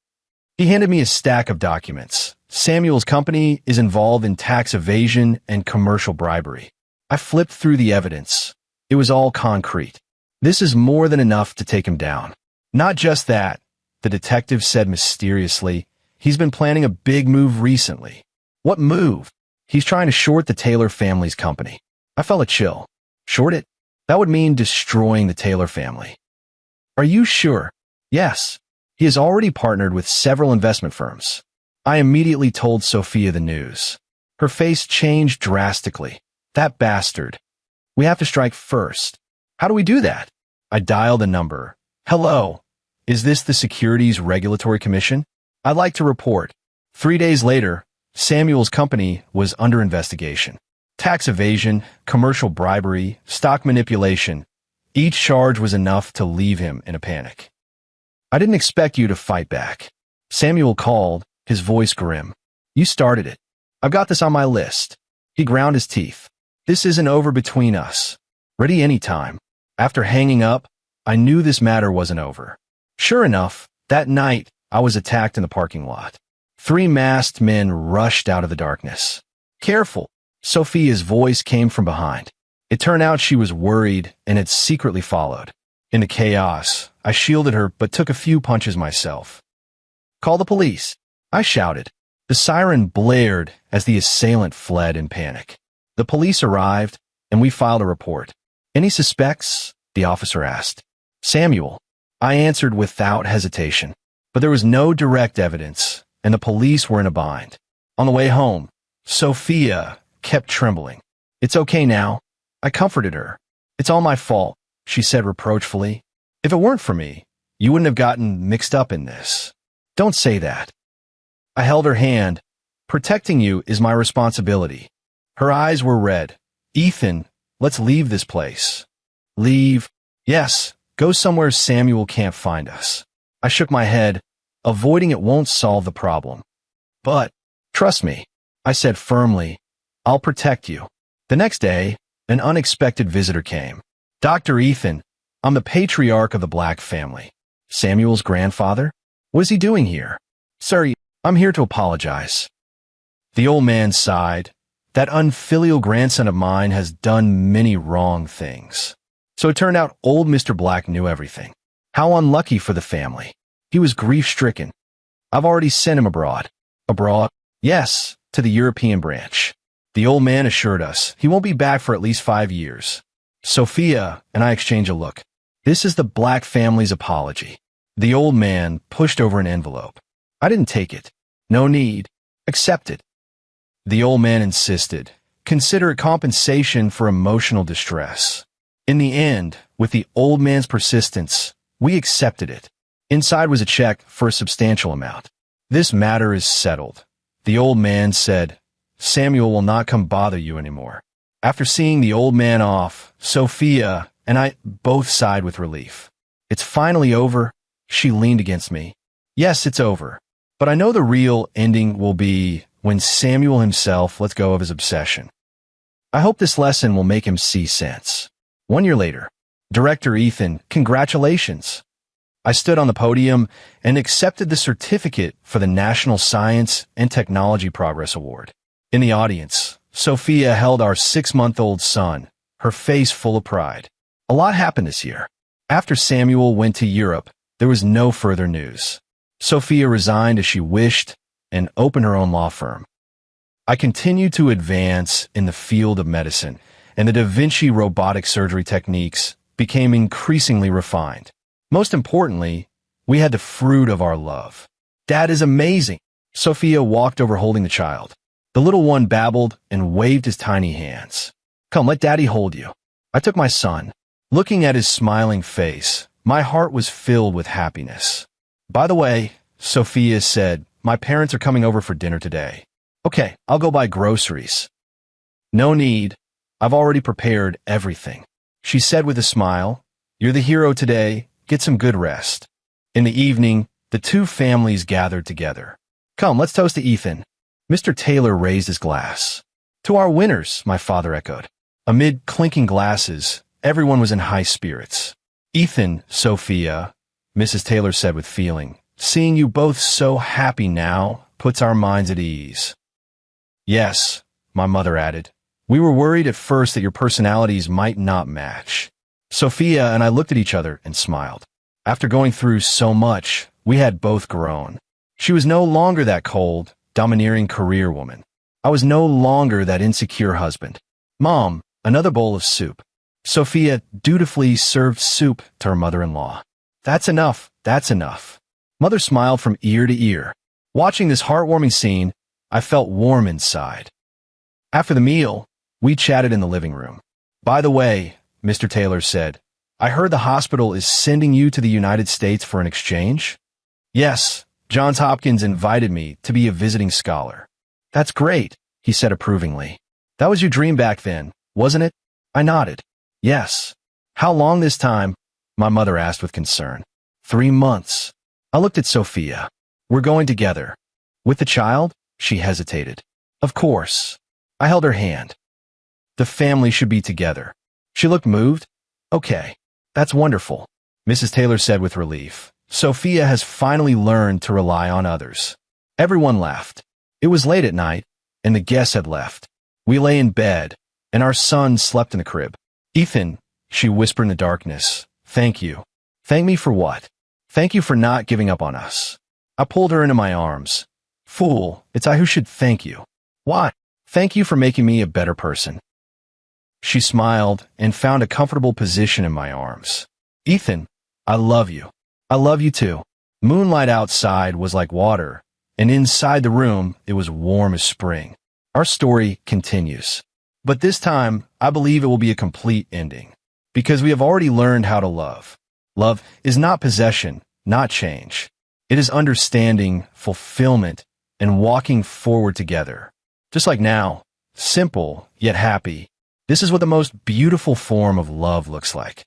He handed me a stack of documents. Samuel's company is involved in tax evasion and commercial bribery. I flipped through the evidence. It was all concrete. This is more than enough to take him down. Not just that, the detective said mysteriously. He's been planning a big move recently. What move? He's trying to short the Taylor family's company. I felt a chill. Short it? That would mean destroying the Taylor family. Are you sure? Yes. He has already partnered with several investment firms. I immediately told Sophia the news. Her face changed drastically. That bastard. We have to strike first. How do we do that? I dialed a number. Hello. Is this the Securities Regulatory Commission? I'd like to report. 3 days later, Samuel's company was under investigation. Tax evasion, commercial bribery, stock manipulation. Each charge was enough to leave him in a panic. I didn't expect you to fight back. Samuel called, his voice grim. You started it. I've got this on my list. He ground his teeth. This isn't over between us. Ready anytime. After hanging up, I knew this matter wasn't over. Sure enough, that night, I was attacked in the parking lot. 3 masked men rushed out of the darkness. Careful. Sophia's voice came from behind. It turned out she was worried and had secretly followed. In the chaos, I shielded her but took a few punches myself. Call the police. I shouted. The siren blared as the assailant fled in panic. The police arrived, and we filed a report. Any suspects? The officer asked. Samuel. I answered without hesitation. But there was no direct evidence, and the police were in a bind. On the way home, Sophia kept trembling. It's okay now. I comforted her. It's all my fault, she said reproachfully. If it weren't for me, you wouldn't have gotten mixed up in this. Don't say that. I held her hand. Protecting you is my responsibility. Her eyes were red. Ethan, let's leave this place. Leave? Yes, go somewhere Samuel can't find us. I shook my head. Avoiding it won't solve the problem. But, trust me, I said firmly, I'll protect you. The next day, an unexpected visitor came. Dr. Ethan, I'm the patriarch of the Black family. Samuel's grandfather? What is he doing here? Sir, I'm here to apologize. The old man sighed. That unfilial grandson of mine has done many wrong things. So it turned out old Mr. Black knew everything. How unlucky for the family. He was grief-stricken. I've already sent him abroad. Abroad? Yes, to the European branch. The old man assured us he won't be back for at least 5 years. Sophia and I exchanged a look. This is the Black family's apology. The old man pushed over an envelope. I didn't take it. No need. Accept it. The old man insisted. Consider it compensation for emotional distress. In the end, with the old man's persistence, we accepted it. Inside was a check for a substantial amount. This matter is settled. The old man said, Samuel will not come bother you anymore. After seeing the old man off, Sophia and I both sighed with relief. It's finally over. She leaned against me. Yes, it's over. But I know the real ending will be when Samuel himself lets go of his obsession. I hope this lesson will make him see sense. 1 year later, Director Ethan, congratulations. I stood on the podium and accepted the certificate for the National Science and Technology Progress Award. In the audience, Sophia held our 6-month-old son, her face full of pride. A lot happened this year. After Samuel went to Europe, there was no further news. Sophia resigned as she wished and opened her own law firm. I continued to advance in the field of medicine, and the Da Vinci robotic surgery techniques became increasingly refined. Most importantly, we had the fruit of our love. Dad is amazing. Sophia walked over holding the child. The little one babbled and waved his tiny hands. Come, let Daddy hold you. I took my son. Looking at his smiling face, my heart was filled with happiness. By the way, Sophia said, my parents are coming over for dinner today. Okay, I'll go buy groceries. No need. I've already prepared everything. She said with a smile, you're the hero today. Get some good rest. In the evening, the two families gathered together. Come, let's toast to Ethan. Mr. Taylor raised his glass. To our winners, my father echoed. Amid clinking glasses, everyone was in high spirits. Ethan, Sophia, Mrs. Taylor said with feeling, seeing you both so happy now puts our minds at ease. Yes, my mother added. We were worried at first that your personalities might not match. Sophia and I looked at each other and smiled. After going through so much, we had both grown. She was no longer that cold, domineering career woman. I was no longer that insecure husband. Mom, Another bowl of soup. Sophia dutifully served soup to her mother-in-law. That's enough. That's enough. Mother smiled from ear to ear. Watching this heartwarming scene, I felt warm inside. After the meal, we chatted in the living room. By the way, Mr. Taylor said, I heard the hospital is sending you to the United States for an exchange? Yes, Johns Hopkins invited me to be a visiting scholar. That's great, he said approvingly. That was your dream back then, wasn't it? I nodded. Yes. How long this time? My mother asked with concern. 3 months. I looked at Sophia. We're going together. With the child? She hesitated. Of course. I held her hand. The family should be together. She looked moved. Okay. That's wonderful, Mrs. Taylor said with relief. Sophia has finally learned to rely on others. Everyone left. It was late at night, and the guests had left. We lay in bed, and our son slept in the crib. Ethan, she whispered in the darkness, thank you. Thank me for what? Thank you for not giving up on us. I pulled her into my arms. Fool, it's I who should thank you. Why? Thank you for making me a better person. She smiled and found a comfortable position in my arms. Ethan, I love you. I love you too. Moonlight outside was like water, and inside the room it was warm as spring. Our story continues. But this time, I believe it will be a complete ending. Because we have already learned how to love. Love is not possession, not change. It is understanding, fulfillment, and walking forward together. Just like now, simple yet happy. This is what the most beautiful form of love looks like.